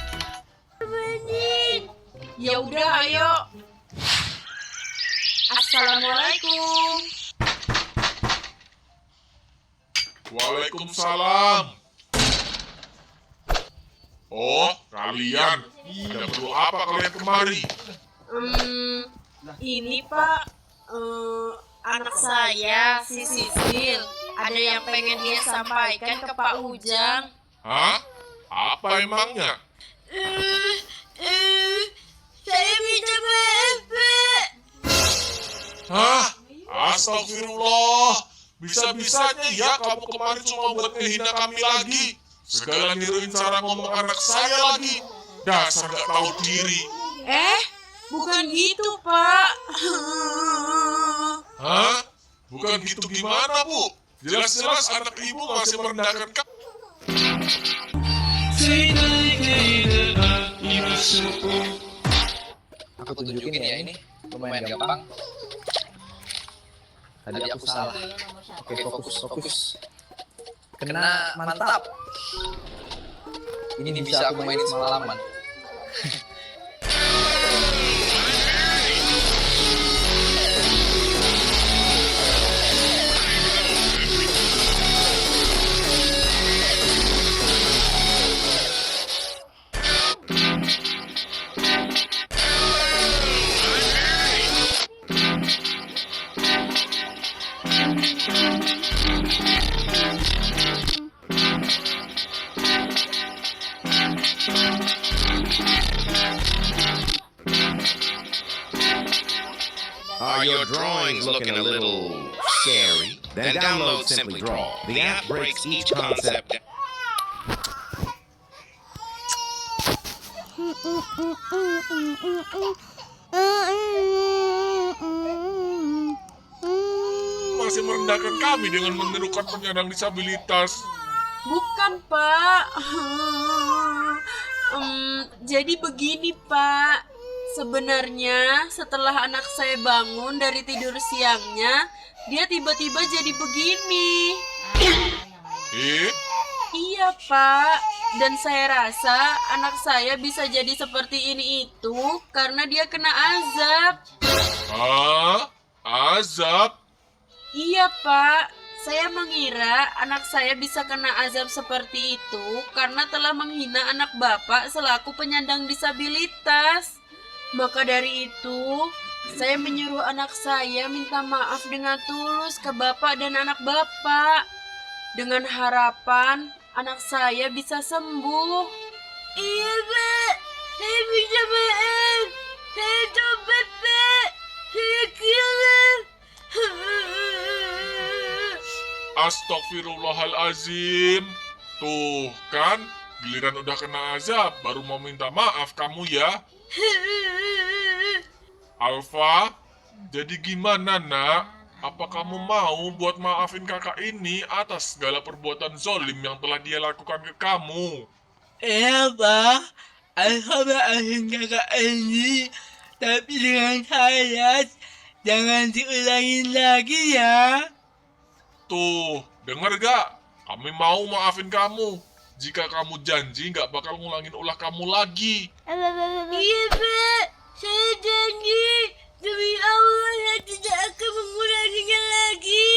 Ya udah, ayo. Assalamualaikum. Waalaikumsalam. Oh, kalian. Ada perlu apa kalian kemari? Ini Pak, anak saya, si Sisil. Ada yang pengen dia sampaikan ke Pak Ujang. Hah? Apa emangnya? Saya minta maaf, Pak. Hah? Astagfirullah. Bisa-bisanya ya kamu kemarin cuma buat ngehina kami lagi. Segala niruin cara ngomong anak saya lagi. Dasar gak tahu diri. Bukan gitu, Pak. Hah? Bukan gitu gimana, Bu? Jelas-jelas anak ibu masih merendahkan kamu. Aku tunjukin ya ini. Lumayan gampang. Tadi aku salah. Oke, fokus. Kena, mantap. Ini bisa aku mainin semalaman. Are your drawings looking a little scary? Then download Simply Draw. The app breaks each concept. Masih merendahkan kami dengan menirukan penyandang disabilitas. Bukan, Pak. Jadi begini, Pak. Sebenarnya setelah anak saya bangun dari tidur siangnya, dia tiba-tiba jadi begini. Iya, Pak. Dan saya rasa anak saya bisa jadi seperti ini itu karena dia kena azab. Hah? Azab? Iya, Pak. Saya mengira anak saya bisa kena azab seperti itu karena telah menghina anak Bapak selaku penyandang disabilitas. Maka dari itu, saya menyuruh anak saya minta maaf dengan tulus ke Bapak dan anak Bapak. Dengan harapan anak saya bisa sembuh. Iya, Pak. Saya minta maaf. Saya tobat, Pak. Saya kilaf. Astagfirullahalazim. Tuh kan, giliran udah kena azab baru mau minta maaf kamu ya. Alfa, jadi gimana, Nak? Apa kamu mau buat maafin kakak ini atas segala perbuatan zolim yang telah dia lakukan ke kamu? Iya, Pak. Alhamdulillah kakak ini. Tapi dengan syarat, jangan diulangin lagi ya. Tuh, denger gak? Kami mau maafin kamu. Jika kamu janji nggak bakal ngulangin ulah kamu lagi. Iya, Pak. Saya janji. Demi Allah, saya tidak akan mengulanginya lagi.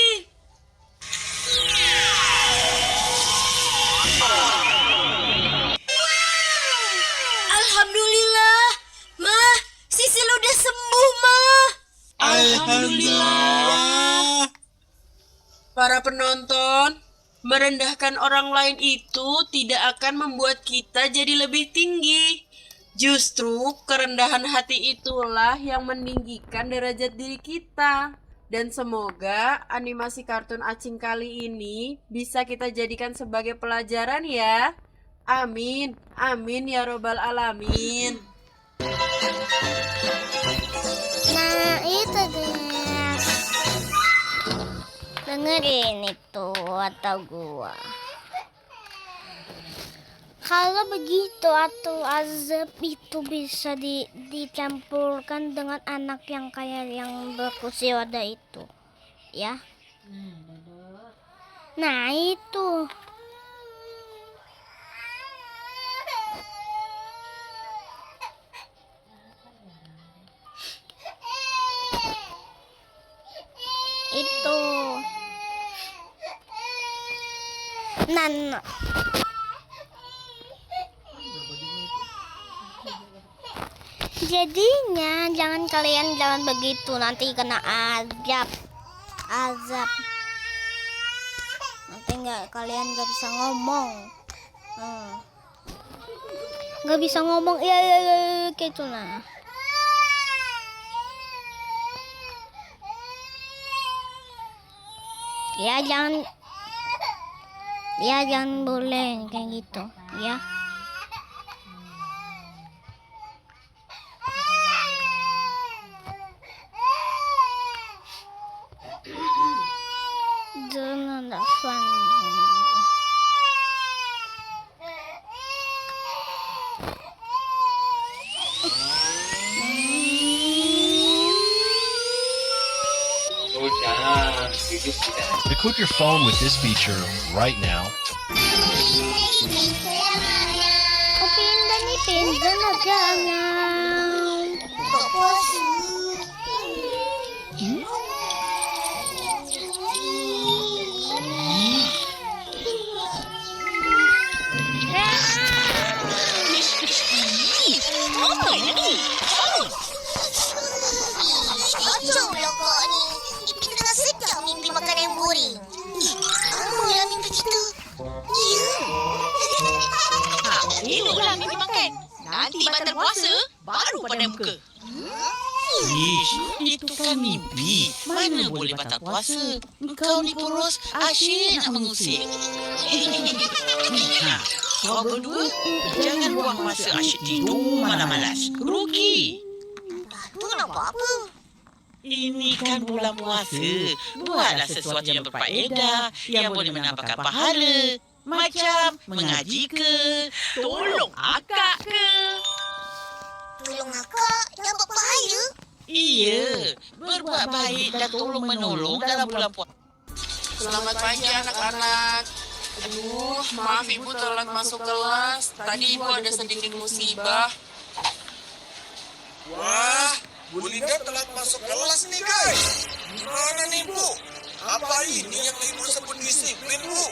Alhamdulillah, Ma. Sisil udah sembuh, Ma. Alhamdulillah. Para penonton, merendahkan orang lain itu tidak akan membuat kita jadi lebih tinggi. Justru kerendahan hati itulah yang meninggikan derajat diri kita. Dan semoga animasi kartun Acing kali ini bisa kita jadikan sebagai pelajaran ya. Amin. Amin ya robbal alamin. Nah, itu guys. Dengerin itu atau gua. Kalau begitu atau azab itu bisa dicampurkan dengan anak yang kayak yang berkursi roda itu, ya. Nah itu. Itu. Nah. Jadinya jangan begitu, nanti kena azab. Nanti kalian nggak bisa ngomong. Nggak bisa ngomong, iya gitu nah. Jangan boleh kayak gitu, ya. Jangan fun. Equip your phone with this feature right now. Pindah na jangan. Kacau lah kau ni. Ipin tengah sedap mimpi makan yang goreng. Kamu yang mimpi gitu. Eloklah mimpi makan. Nanti batal puasa, baru pandai muka. Ish, itu kan mimpi. Mana boleh batal puasa? Kau ni kurus, asyik nak mengusik. Kau berdua, jangan buang masa asyik tidur malas-malas. Rugi. Tu nak buat apa? Ini kan bulan puasa. Buatlah sesuatu yang berfaedah, yang boleh menambahkan pahala. Macam mengaji ke, tolong akak ke. Tolong akak yang berbahaya? Iya, berbuat baik dan tolong-menolong dalam bulan puasa. Selamat pagi anak-anak. Aduh, maaf ibu telat masuk kelas. Tadi ibu ada sedikit musibah. Wah, Bu Linda telat masuk kelas nih guys. Gimana nih Bu? Apa ini yang Ibu sebut disiplin Bu?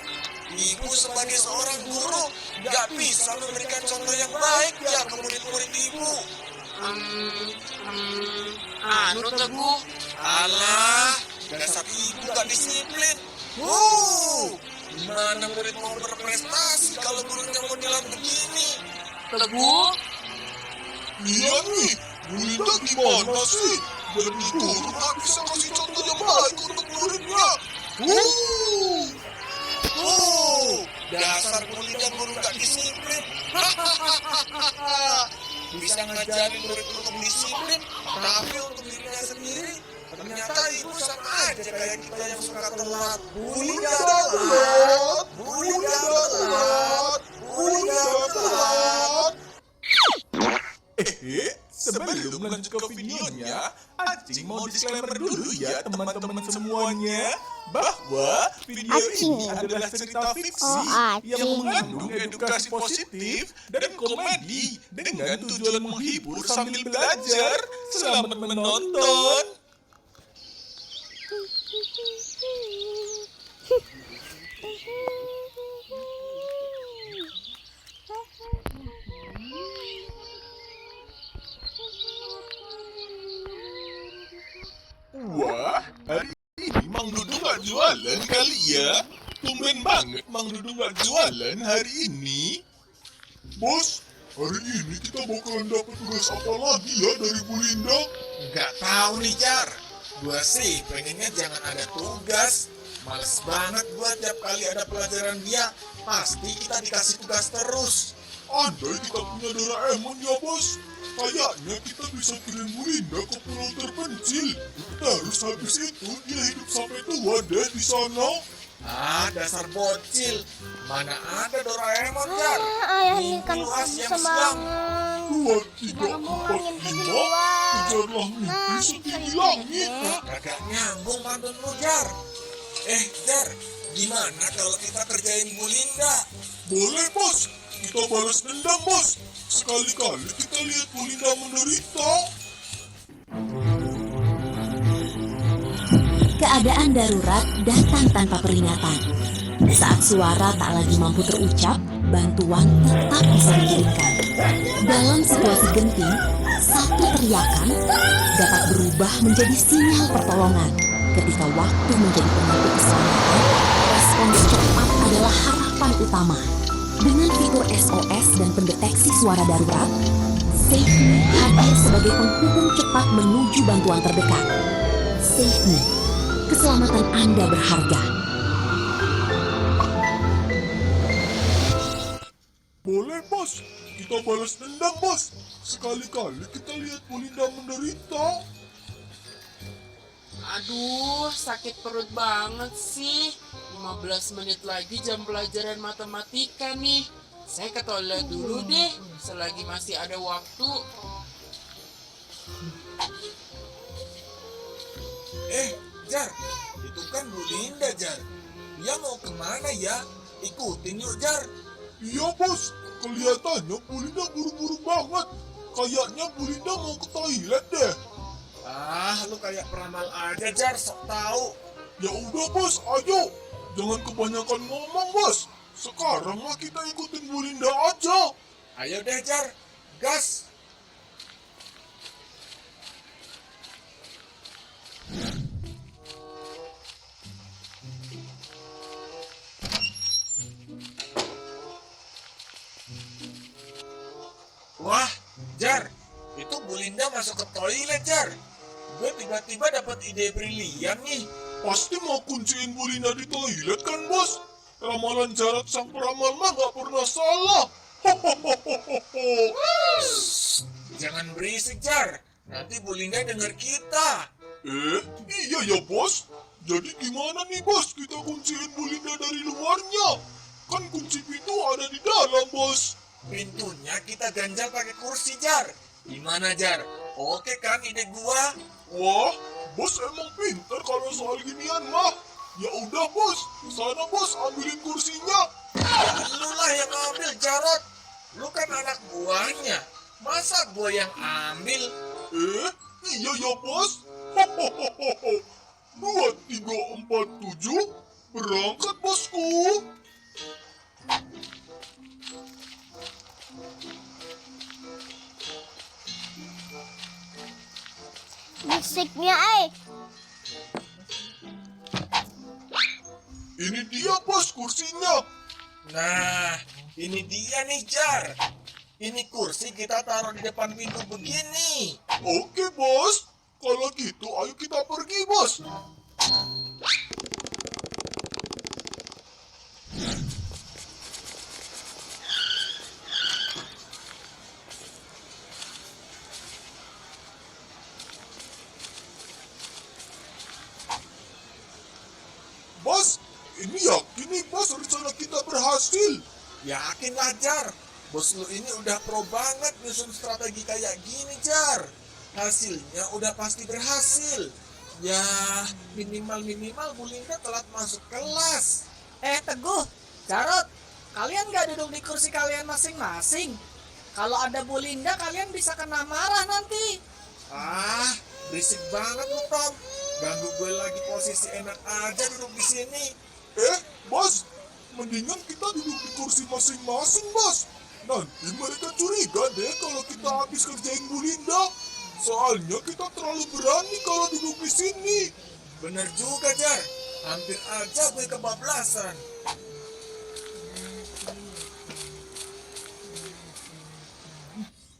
Ibu sebagai seorang guru nggak bisa memberikan contoh yang baik ya ke murid-murid Ibu. Anu Teguh. Alah, dasar Ibu nggak disiplin. Gimana murid mau berprestasi kalau gurunya modelan begini? Teguh. Iya nih, Bu Linda gimana sih? Jadi guru nggak bisa kasih contoh yang baik untuk muridnya. Dasar murid yang guru nggak disiplin. Bisa ngajarin murid untuk disiplin, tapi untuk dirinya sendiri ternyata ibu sama aja kayak kita yang suka telat. Bu Linda telat. Sebelum lanjut ke videonya, Acing mau disclaimer dulu ya teman-teman semuanya, bahwa video ini adalah cerita fiksi yang mengandung edukasi positif dan komedi dengan tujuan menghibur sambil belajar. Selamat menonton. Wah, hari ini Mang Dudu nggak jualan kali ya? Tumben banget Mang Dudu nggak jualan hari ini. Bos, hari ini kita bakalan dapat tugas apa lagi ya dari Bu Linda? Nggak tahu nih, Jar. Gua sih pengennya jangan ada tugas. Males banget gua tiap kali ada pelajaran dia. Pasti kita dikasih tugas terus. Andai kita punya Doraemon ya, Bos. Kayaknya kita bisa kirim Bu Linda ke pulau terpencil. Terus habis itu dia hidup sampai tua deh di sana. Ah, dasar bocil. Mana ada Doraemon, Jar? Ayah ini kan Mimpi semangat. 2, 3, 4, 5. Kejarlah mimpi setinggi langit. Kagak nyambung pantun lu, Jar. Jar, gimana kalau kita kerjain Bu Linda? Boleh, Bos. Kita balas dendam, Bos. Sekali-kali kita lihat Bu Linda menderita. Keadaan darurat datang tanpa peringatan. Saat suara tak lagi mampu terucap, bantuan tetap bisa dikirimkan. Dalam situasi genting, satu teriakan dapat berubah menjadi sinyal pertolongan. Ketika waktu menjadi penentu keselamatan, respons cepat adalah harapan utama. Dengan fitur SOS dan pendeteksi suara darurat, SafeMe hadir sebagai penghubung cepat menuju bantuan terdekat. SafeMe, keselamatan Anda berharga. Boleh, Bos. Kita balas dendam, Bos. Sekali-kali kita lihat Bu Linda menderita. Aduh, sakit perut banget sih. 15 menit lagi jam pelajaran matematika nih. Saya ke toilet dulu deh, selagi masih ada waktu. Jar, itu kan Bu Linda, Jar. Dia mau kemana ya? Ikutin yuk, Jar. Iya, Bos. Kelihatannya Bu Linda buru-buru banget. Kayaknya Bu Linda mau ke toilet deh. Ah, lu kayak peramal aja, Jar. Sok tahu. Ya udah, Bos. Ayo. Jangan kebanyakan ngomong, Bos. Sekarang mah kita ikutin Bu Linda aja. Ayo deh, Jar. Gas. Wah, Jar, itu Bu Linda masuk ke toilet, Jar. Gue tiba-tiba dapat ide brilian nih. Pasti mau kunciin Bu Linda di toilet kan, Bos? Ramalan Jarat sang peramal mah gak pernah salah. Jangan berisik, Jar. Nanti Bu Linda denger kita. Iya ya, Bos. Jadi gimana nih, Bos? Kita kunciin Bu Linda dari luarnya. Kan kunci pintu ada di dalam, Bos. Pintunya kita ganjal pakai kursi, Jar. Gimana, Jar? Oke kan ide gua? Wah, Bos emang pintar kalau soal ginian mah. Ya udah, Bos. Sana, Bos, ambilin kursinya. Lu lah yang ambil, Jarot. Lu kan anak buahnya. Masa gua yang ambil? Iya ya, Bos. 2, 3, 4, 7. Berangkat, Bosku. Musiknya, Ini dia, Bos, kursinya. Nah, ini dia nih, Jar. Ini kursi kita taruh di depan pintu begini. Oke, Bos. Kalau gitu, ayo kita pergi, Bos. Bos, ini yakin nih, Bos, rencana kita berhasil. Yakin lah, Jar. Bos lu ini udah pro banget nyusun strategi kayak gini, Jar. Hasilnya udah pasti berhasil. Ya, minimal-minimal Bu Linda telat masuk kelas. Teguh, Jarot, kalian gak duduk di kursi kalian masing-masing. Kalau ada Bu Linda, kalian bisa kena marah nanti. Ah, berisik banget lu, Tom. Ganggu gue lagi posisi enak aja duduk di sini. Bos, mendingan kita duduk di kursi masing-masing, Bos. Nanti mereka curiga deh kalau kita habis kerjain Bu Linda. Soalnya kita terlalu berani kalau duduk di sini. Bener juga, Jar. Hampir aja gue kebablasan.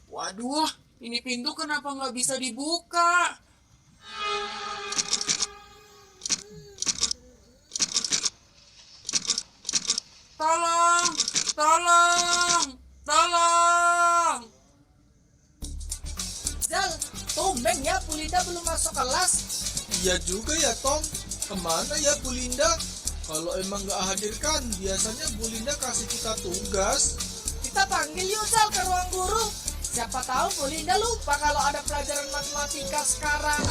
Waduh, ini pintu kenapa nggak bisa dibuka? Tolong, tolong, tolong. Zal, tumben ya Bu Linda belum masuk kelas. Iya juga ya, Tom. Kemana ya Bu Linda? Kalau emang nggak hadirkan, biasanya Bu Linda kasih kita tugas. Kita panggil yuk Zal ke ruang guru. Siapa tahu Bu Linda lupa kalau ada pelajaran matematika sekarang.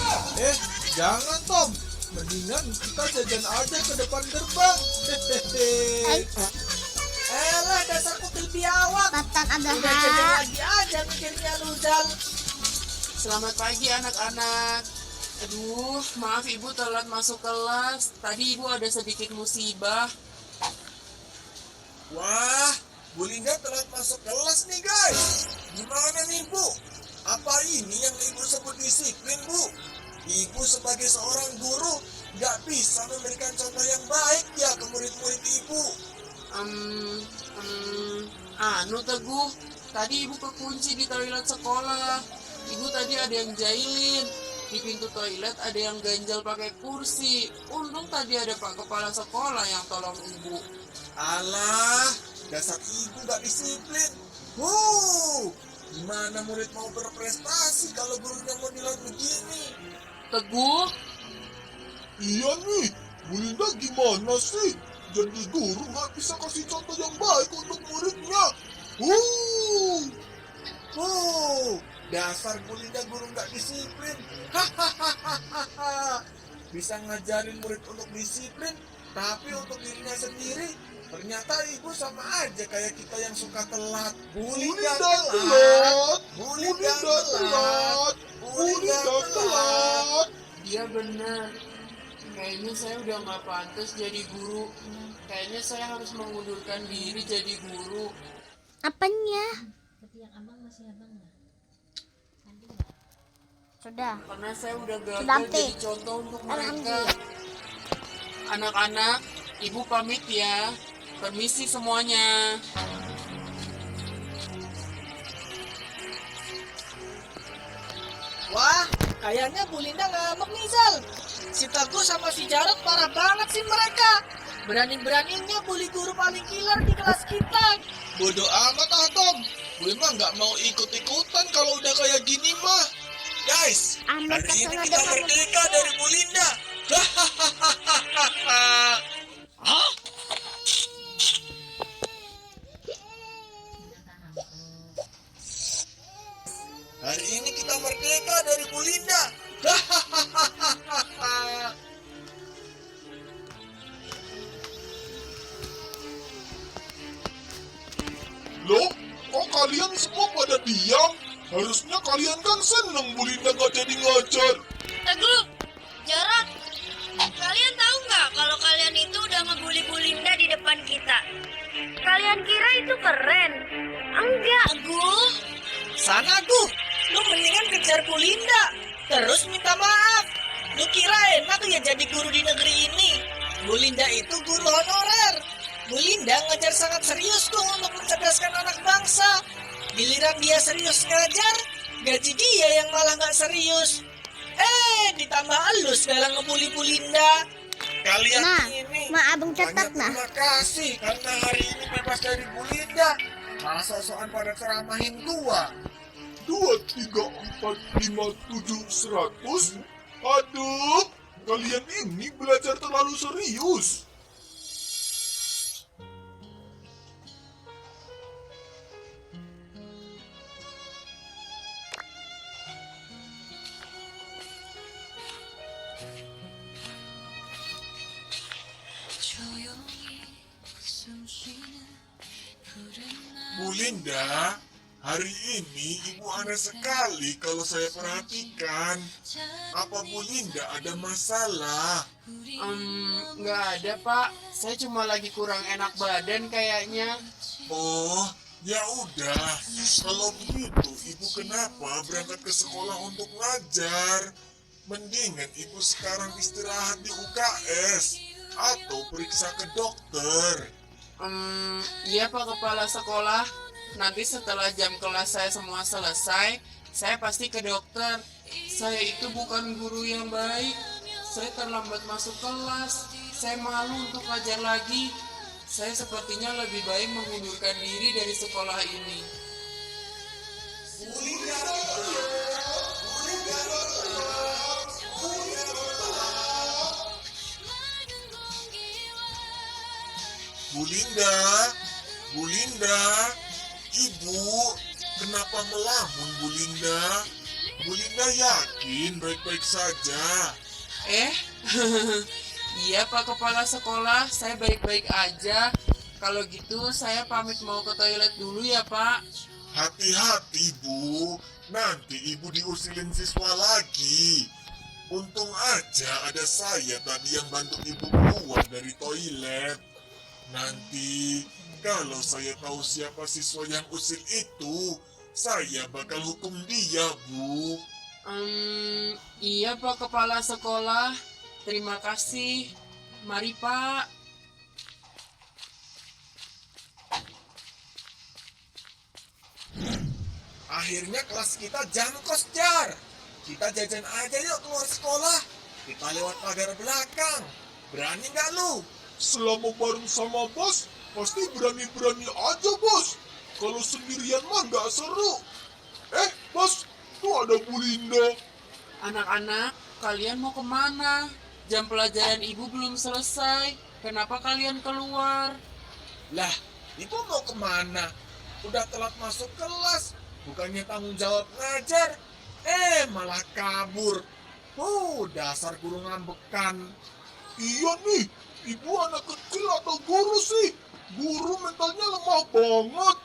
Jangan, Tom. Mendingan kita jajan aja ke depan gerbang. Elah, dasar kutil biawak. Tatan ada Udah jajan lagi aja mikirnya lu, Zal. Selamat pagi anak-anak. Aduh, maaf ibu telat masuk kelas. Tadi ibu ada sedikit musibah. Wah, Bu Linda telat masuk kelas nih, guys. Gimana nih, Bu? Apa ini yang Ibu sebut disiplin, Bu? Ibu sebagai seorang guru nggak bisa memberikan contoh yang baik ya ke murid-murid Ibu. Teguh, tadi ibu kekunci di toilet sekolah. Ibu tadi ada yang jahilin. Di pintu toilet ada yang ganjal pakai kursi. Untung tadi ada Pak Kepala Sekolah yang tolong ibu. Alah, dasar ibu nggak disiplin. Gimana murid mau berprestasi kalau gurunya mau nilai begini? Teguh? Iya nih, Bu Linda gimana sih? Jadi guru nggak bisa kasih contoh yang baik untuk muridnya. Dasar Bu Linda guru nggak disiplin. Bisa ngajarin murid untuk disiplin, tapi untuk dirinya sendiri ternyata ibu sama aja kayak kita yang suka telat. Bu Linda telat. Bu Linda telat. Bu Linda telat. Dia benar. Kayaknya saya udah nggak pantas jadi guru. Kayaknya saya harus mengundurkan diri jadi guru. Apanya? Yang abang masih abang nggak? Sudah. Karena saya udah gagal Sudah, jadi contoh untuk mereka. Alhamdulillah. Anak-anak, ibu pamit ya. Permisi semuanya. Wah, kayaknya Bu Linda ngambek nih, Zal. Si Teguh sama si Jarot parah banget sih mereka. Berani-beraninya bully guru paling killer di kelas kita. Bodoh amat ah, Tom. Gue mah nggak mau ikut-ikutan kalau udah kayak gini mah. Guys, hari ini kita merdeka dari Bu Linda. Hah? Hari ini kita merdeka dari Bu Linda. Loh, kok kalian semua pada diam? Harusnya kalian kan seneng Bu Linda gak jadi ngajar. Teguh, Jarot, kalian tahu nggak kalau kalian itu udah ngebully Bu Linda di depan kita? Kalian kira itu keren? Enggak, Gu. Sana, Gu. Lu mendingan kejar Bu Linda. Terus minta maaf. Lu kira enak ya jadi guru di negeri ini? Bu Linda itu guru honorer. Bu Linda ngajar sangat serius tuh untuk mencerdaskan anak bangsa. Giliran dia serius ngajar, gaji dia yang malah nggak serius. Ditambah halus dalam ngebully Bu Linda. Kalian ini abang tetap nah. Terima kasih karena hari ini bebas dari Bu Linda. Malah sok-sokan pada ceramahin gua. 2, 3, 4, 5, 7, 100. Aduh, kalian ini belajar terlalu serius. Bu Linda, hari ini ibu aneh sekali kalau saya perhatikan. Apa Bu Linda ada masalah? Nggak ada Pak, saya cuma lagi kurang enak badan kayaknya. Oh, ya udah. Kalau begitu, ibu kenapa berangkat ke sekolah untuk ngajar? Mendingan ibu sekarang istirahat di UKS atau periksa ke dokter. Iya Pak Kepala Sekolah, nanti setelah jam kelas saya semua selesai, saya pasti ke dokter. Saya itu bukan guru yang baik. Saya terlambat masuk kelas. Saya malu untuk ngajar lagi. Saya sepertinya lebih baik mengundurkan diri dari sekolah ini. Bu Linda, Bu Linda, ibu, kenapa melamun Bu Linda? Bu Linda yakin baik-baik saja? Iya Pak Kepala Sekolah, saya baik-baik aja. Kalau gitu saya pamit mau ke toilet dulu ya Pak. Hati-hati Bu, nanti ibu diusilin siswa lagi. Untung aja ada saya tadi yang bantu ibu keluar dari toilet. Nanti kalau saya tahu siapa siswa yang usil itu, saya bakal hukum dia, Bu. Iya Pak Kepala Sekolah, terima kasih. Mari Pak. Akhirnya kelas kita jangkos, Jar. Kita jajan aja yuk keluar sekolah. Kita lewat pagar belakang. Berani nggak lu? Selama bareng sama bos, pasti berani-berani aja, bos. Kalau sendirian mah nggak seru. Bos, tuh ada Bu Linda. Anak-anak, kalian mau kemana? Jam pelajaran ibu belum selesai. Kenapa kalian keluar? Lah, ibu mau kemana? Udah telat masuk kelas. Bukannya tanggung jawab ngajar. Malah kabur. Dasar guru ngambekan. Iya nih, ibu anak kecil atau guru sih? Guru mentalnya lemah banget.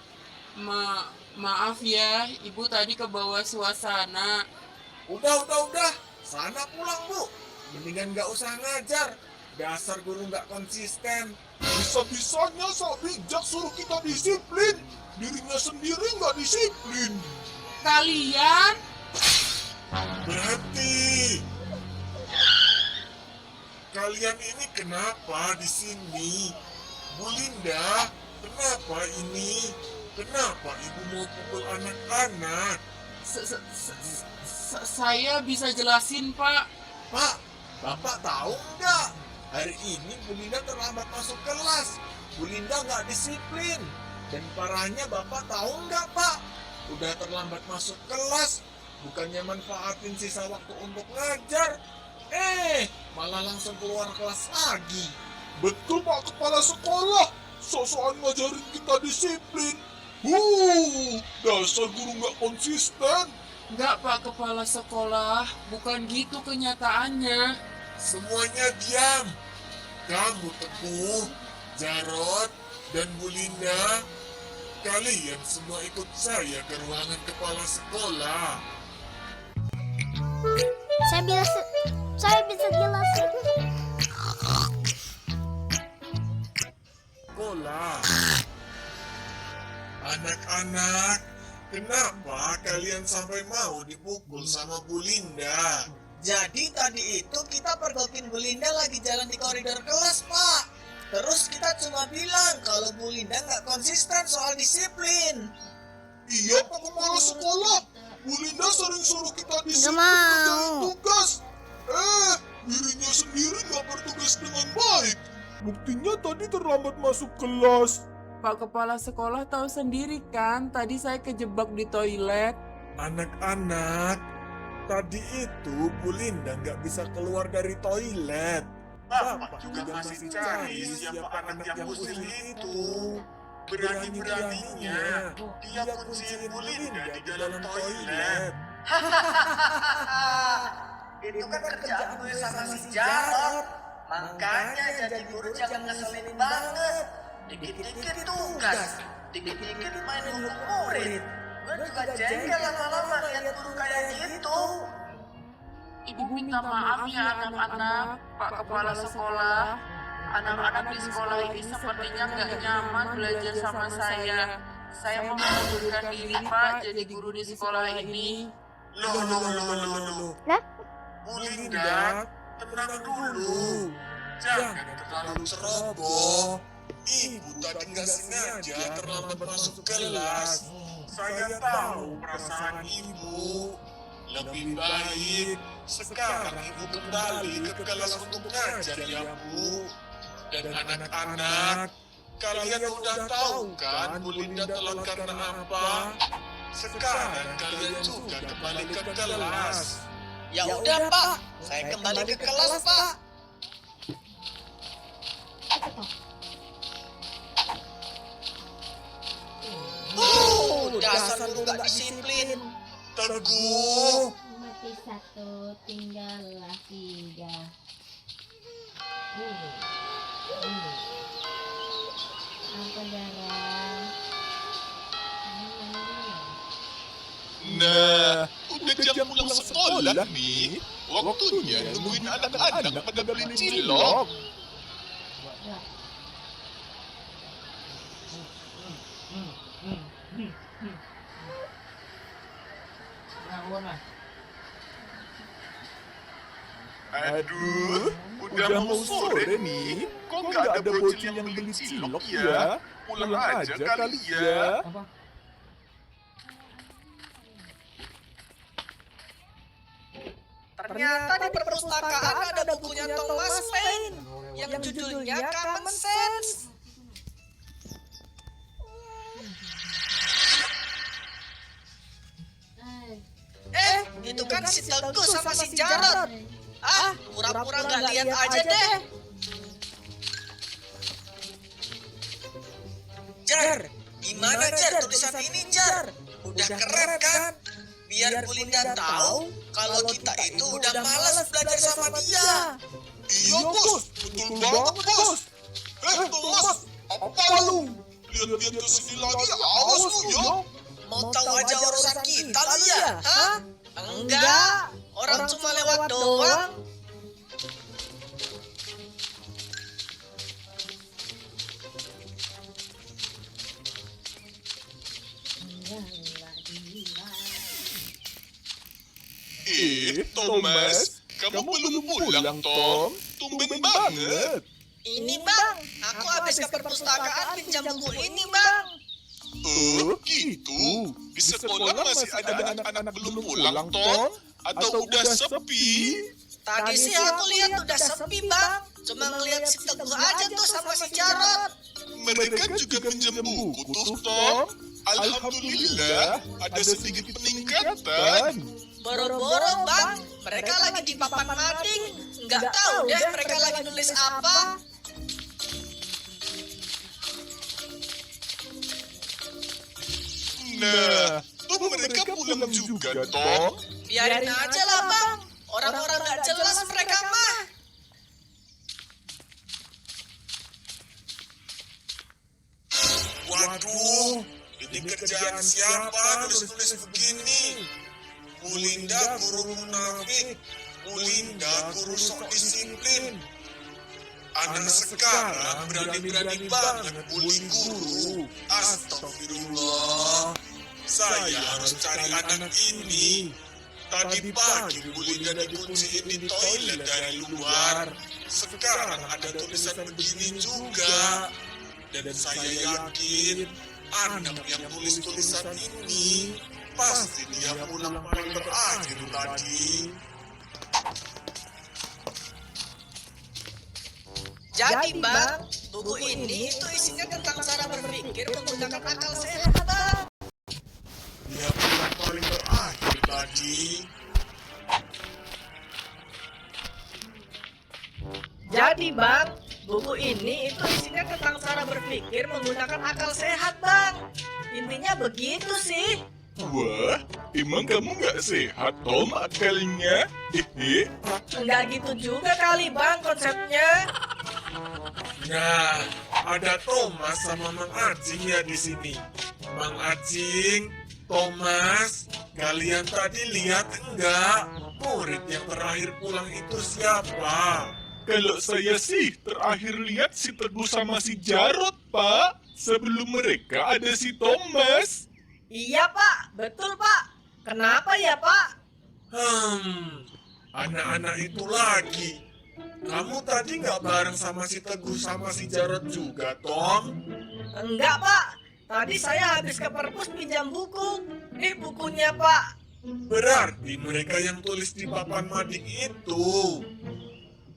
Maaf ya, ibu tadi ke bawah suasana. Udah. Sana pulang, Bu. Mendingan nggak usah ngajar. Dasar guru nggak konsisten. Bisa-bisanya sok bijak suruh kita disiplin. Dirinya sendiri nggak disiplin. Kalian? Berhenti. Kalian ini kenapa di sini? Bu Linda, kenapa ini? Kenapa ibu mau pukul anak-anak? Saya bisa jelasin, Pak. Pak, Bapak tahu nggak? Hari ini Bu Linda terlambat masuk kelas. Bu Linda nggak disiplin. Dan parahnya Bapak tahu nggak, Pak? Udah terlambat masuk kelas. Bukannya manfaatin sisa waktu untuk ngajar. Malah langsung keluar kelas lagi. Betul, Pak Kepala Sekolah. Sok-sokan ngajarin kita disiplin. Dasar guru nggak konsisten. Nggak, Pak Kepala Sekolah. Bukan gitu kenyataannya. Semuanya diam. Kamu Teguh, Jarod, dan Bu Linda. Kalian semua ikut saya ke ruangan kepala sekolah. Saya bisa jelasin. Sekolah. Anak-anak, kenapa kalian sampai mau dipukul sama Bu Linda? Jadi tadi itu kita pergokin Bu Linda lagi jalan di koridor kelas, Pak. Terus kita cuma bilang kalau Bu Linda nggak konsisten soal disiplin. Iya, Pak Kepala Sekolah. Bu Linda sering suruh kita disiplin Nggak mau. kerjain tugas. Dirinya sendiri nggak bertugas dengan baik. Buktinya tadi terlambat masuk kelas. Pak Kepala Sekolah tahu sendiri kan, tadi saya kejebak di toilet. Anak-anak, tadi itu Bu Linda nggak bisa keluar dari toilet. Bapak juga masih cari siapa anak yang usil itu. Berani-beraninya dia kunciin Bu Linda di dalam toilet. Itu kan kerjaan gue sama si Jarod. Makanya jadi guru jangan ngeselin banget. Dikit-dikit tugas, Dikit-dikit main hukum murid. Gue juga jengkel lama-lama lihat guru kayak gitu. Ibu minta maaf ya anak-anak, Pak Kepala Sekolah. Anak-anak di sekolah ini sepertinya nggak nyaman belajar sama saya. Saya mau mengundurkan diri Pak jadi guru di sekolah ini. Loh. Bu Linda, tenang dulu. Jangan terlalu ceroboh. Ibu tadi nggak sengaja terlambat masuk kelas. Saya tahu perasaan ibu. Lebih baik sekarang ibu kembali ke kelas untuk ngajar ya Bu. Dan anak-anak, kalian udah tahu kan Bu Linda telat karena apa? Sekarang kalian juga kembali ke kelas. Ya udah Pak, saya kembali ke kelas Pak. Dasar guru gak disiplin. Teguh. Mati 1, tinggallah 3. Apa darah? Nah, udah jam pulang sekolah nih. Waktunya nungguin anak-anak pada beli cilok. Aduh, udah mau sore nih. Kok nggak ada bocil yang beli cilok ya? Pulang aja kali ya. Ternyata di perpustakaan ada bukunya Thomas Paine yang judulnya Common Sense. Itu kan si Teguh sama si Jarot. Pura-pura nggak lihat aja deh. Jar, gimana Jar tulisan ini Jar? Udah keren kan? Biar Bu Linda tahu kalau kita itu udah malas belajar sama dia. Iya bos, betul banget bos. Thomas, apa lu? Lihat-lihat ke sini lagi, awas lu ya. Mau tahu aja urusan kita lu ya? Hah? Enggak, orang cuma lewat doang. Thomas, kamu belum pulang, Tom? Tumben banget. Ini bang, aku habis ke perpustakaan pinjam buku ini bang. Gitu. Di sekolah masih ada anak-anak belum pulang, Tom? Atau udah sepi? Tadi sih aku lihat udah sepi bang. Cuma ngeliat si Teguh aja tuh sama si Jarot. Mereka juga pinjam buku tuh, Tom. Alhamdulillah, ada sedikit peningkatan. Boro-boro bang, mereka lagi di papan mading. Nggak tahu deh mereka lagi nulis apa. Nah, tuh mereka pulang juga, Tom. Biarin aja lah bang, orang-orang nggak jelas mereka mah. Waduh, ini kerjaan siapa nulis-nulis begini? Bu Linda guru munafik, Bu Linda guru sok disiplin. Anak sekarang berani-berani banget bully guru. Astagfirullah. Saya harus cari anak ini. Tadi pagi Bu Linda dikunciin di toilet dari luar. Sekarang ada tulisan begini juga. Dan saya yakin anak yang tulis tulisan ini pasti dia pulang paling terakhir tadi. Jadi bang, buku ini itu isinya tentang cara berpikir menggunakan akal sehat bang. Dia pulang paling terakhir tadi. Jadi bang, buku ini itu isinya tentang cara berpikir menggunakan akal sehat bang. Intinya begitu sih. Wah, emang kamu nggak sehat, Tom, akalnya? Nggak gitu juga kali bang konsepnya. Nah, ada Thomas sama Mang Acing ya di sini. Mang Acing, Thomas, kalian tadi lihat enggak? Murid yang terakhir pulang itu siapa? Kalau saya sih terakhir lihat si Teguh sama si Jarot, Pak. Sebelum mereka ada si Thomas. Iya Pak, betul Pak. Kenapa ya Pak? Anak-anak itu lagi. Kamu tadi nggak bareng sama si Teguh sama si Jarot juga, Tom? Enggak Pak, tadi saya habis ke perpus pinjam buku. Ini bukunya Pak. Berarti mereka yang tulis di papan mading itu.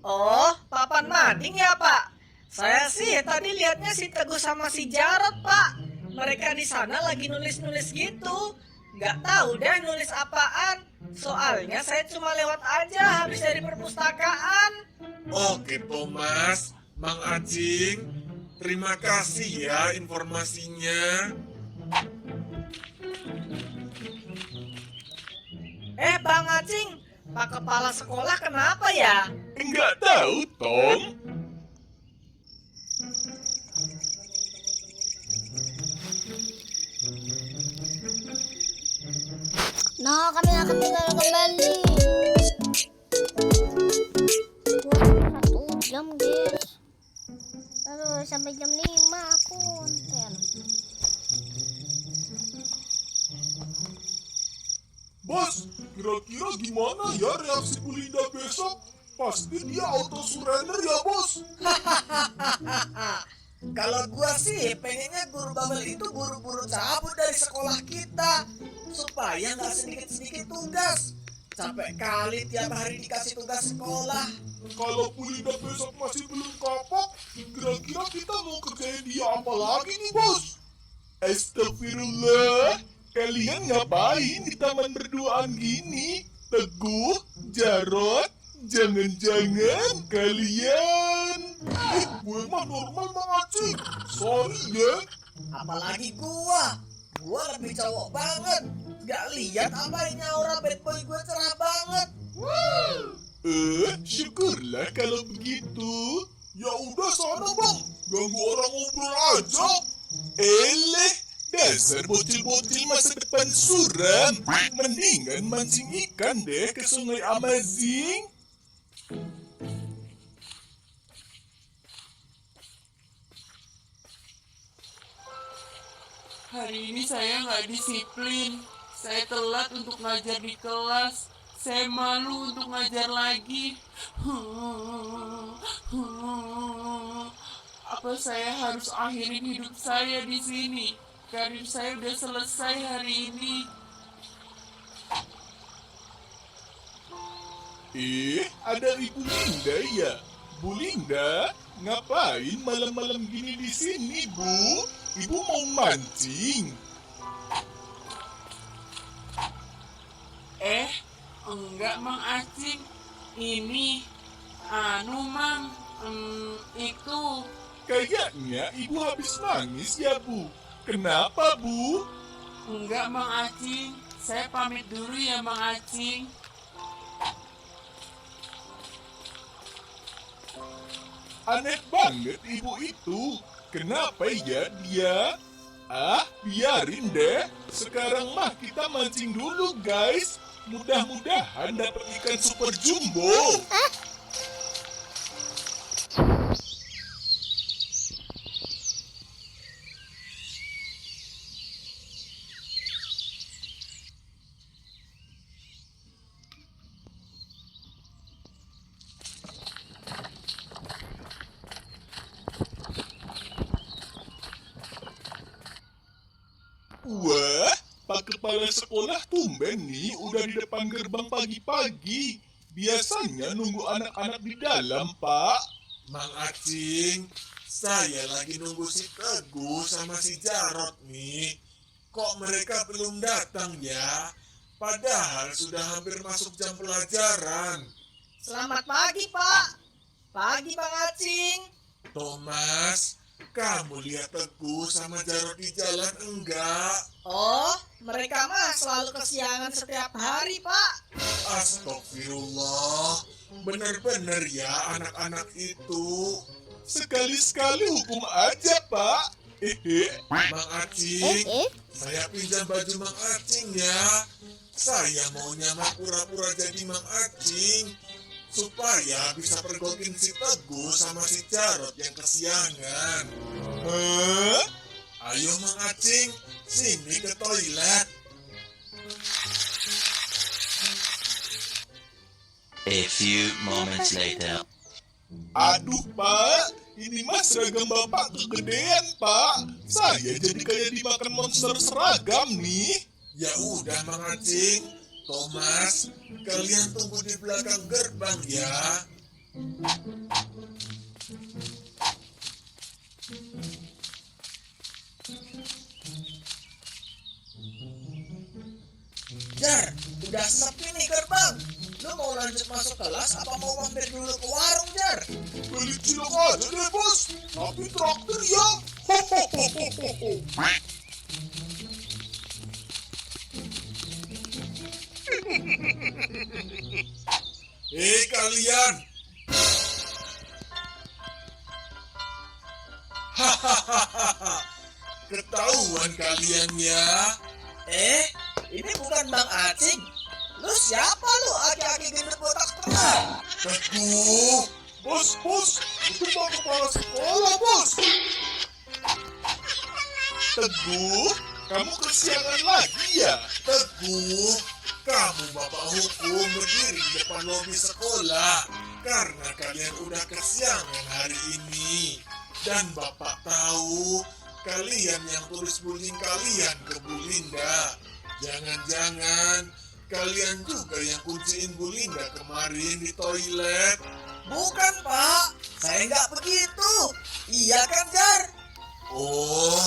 Oh, papan mading ya Pak. Saya sih tadi lihatnya si Teguh sama si Jarot Pak. Mereka di sana lagi nulis-nulis gitu. Nggak tahu deh nulis apaan. Soalnya saya cuma lewat aja habis dari perpustakaan. Oke Thomas, Mang Acing, terima kasih ya informasinya. Bang Acing, Pak Kepala Sekolah kenapa ya? Enggak tahu, Tom. Nah, kami akan tinggal kembali. 1 jam, guys. Aduh, sampai jam 5 aku konten. Bos, kira-kira gimana ya reaksi Bu Linda besok? Pasti dia auto surrender ya, Bos. Kalau gua sih pengennya guru Babel itu buru-buru cabut dari sekolah kita supaya nggak sedikit-sedikit tugas. Capek kali tiap hari dikasih tugas sekolah. Kalau Bu Linda besok masih belum kapok, kira-kira kita mau kerjain dia apa lagi nih, Bos? Astagfirullah, kalian ngapain di taman berduaan gini? Teguh, Jarot, jangan-jangan kalian... gue mah normal Mang Acing. Sorry ya. Apalagi gua lebih cowok banget. Gak lihat apa ini aura bad boy gue cerah banget. Syukurlah kalau begitu. Ya udah sana Bang, ganggu orang ngobrol aja. Eleh, dasar bocil-bocil masa depan suram. Mendingan mancing ikan deh ke sungai Amazing. Hari ini saya nggak disiplin. Saya telat untuk ngajar di kelas. Saya malu untuk ngajar lagi. Apa saya harus akhirin hidup saya di sini? Karir saya udah selesai hari ini. Ada Ibu Linda ya? Bu Linda, ngapain malam-malam gini di sini, Bu? Ibu mau mancing? Enggak Mang Acing. Ini, Mang, itu. Kayaknya Ibu habis nangis ya, Bu. Kenapa, Bu? Enggak Mang Acing. Saya pamit dulu ya Mang Acing. Aneh banget Ibu itu. Kenapa ya dia? Biarin deh. Sekarang mah kita mancing dulu, guys. Mudah-mudahan dapat ikan super jumbo. Wah, Pak Kepala Sekolah tumben nih udah di depan gerbang pagi-pagi. Biasanya nunggu anak-anak di dalam, Pak. Mang Acing, saya lagi nunggu si Teguh sama si Jarot nih. Kok mereka belum datang ya? Padahal sudah hampir masuk jam pelajaran. Selamat pagi, Pak. Pagi, Bang Acing. Thomas, kamu lihat Teguh sama Jarot di jalan enggak? Oh, mereka mah selalu kesiangan setiap hari, Pak. Astagfirullah, benar-benar ya anak-anak itu. sekali-sekali hukum aja, Pak. Mang Acing, saya pinjam baju Mang Acing ya. Saya mau nyamar pura-pura jadi Mang Acing supaya bisa pergokin si Teguh sama si Jarot yang kesiangan. Ayo Mang Acing, sini ke toilet. A few moments later. Aduh Pak, ini mah seragam Bapak kegedean Pak. Saya jadi kayak dimakan monster seragam nih. Ya udah Mang Acing, Thomas, kalian tunggu di belakang gerbang ya. Jar, udah sepi nih gerbang. Lu mau lanjut masuk kelas apa mau mampir dulu ke warung, Jar? Beli cilok aja deh bos, tapi traktir ya. Kalian. Ketahuan kalian ya. Ini bukan Bang Acing. Lu siapa lu, aki-aki gendut botak tengah? Teguh, bos, itu mau kepala sekolah bos. Teguh, kamu kesiangan lagi ya? Teguh, kamu bapak hukum berdiri di depan lobi sekolah karena kalian udah kesiangan hari ini. Dan bapak tahu kalian yang tulis bullying kalian ke Bu Linda. Jangan-jangan kalian juga yang kunciin Bu Linda kemarin di toilet. Bukan, Pak. Saya nggak begitu. Iya kan, Jar? Oh,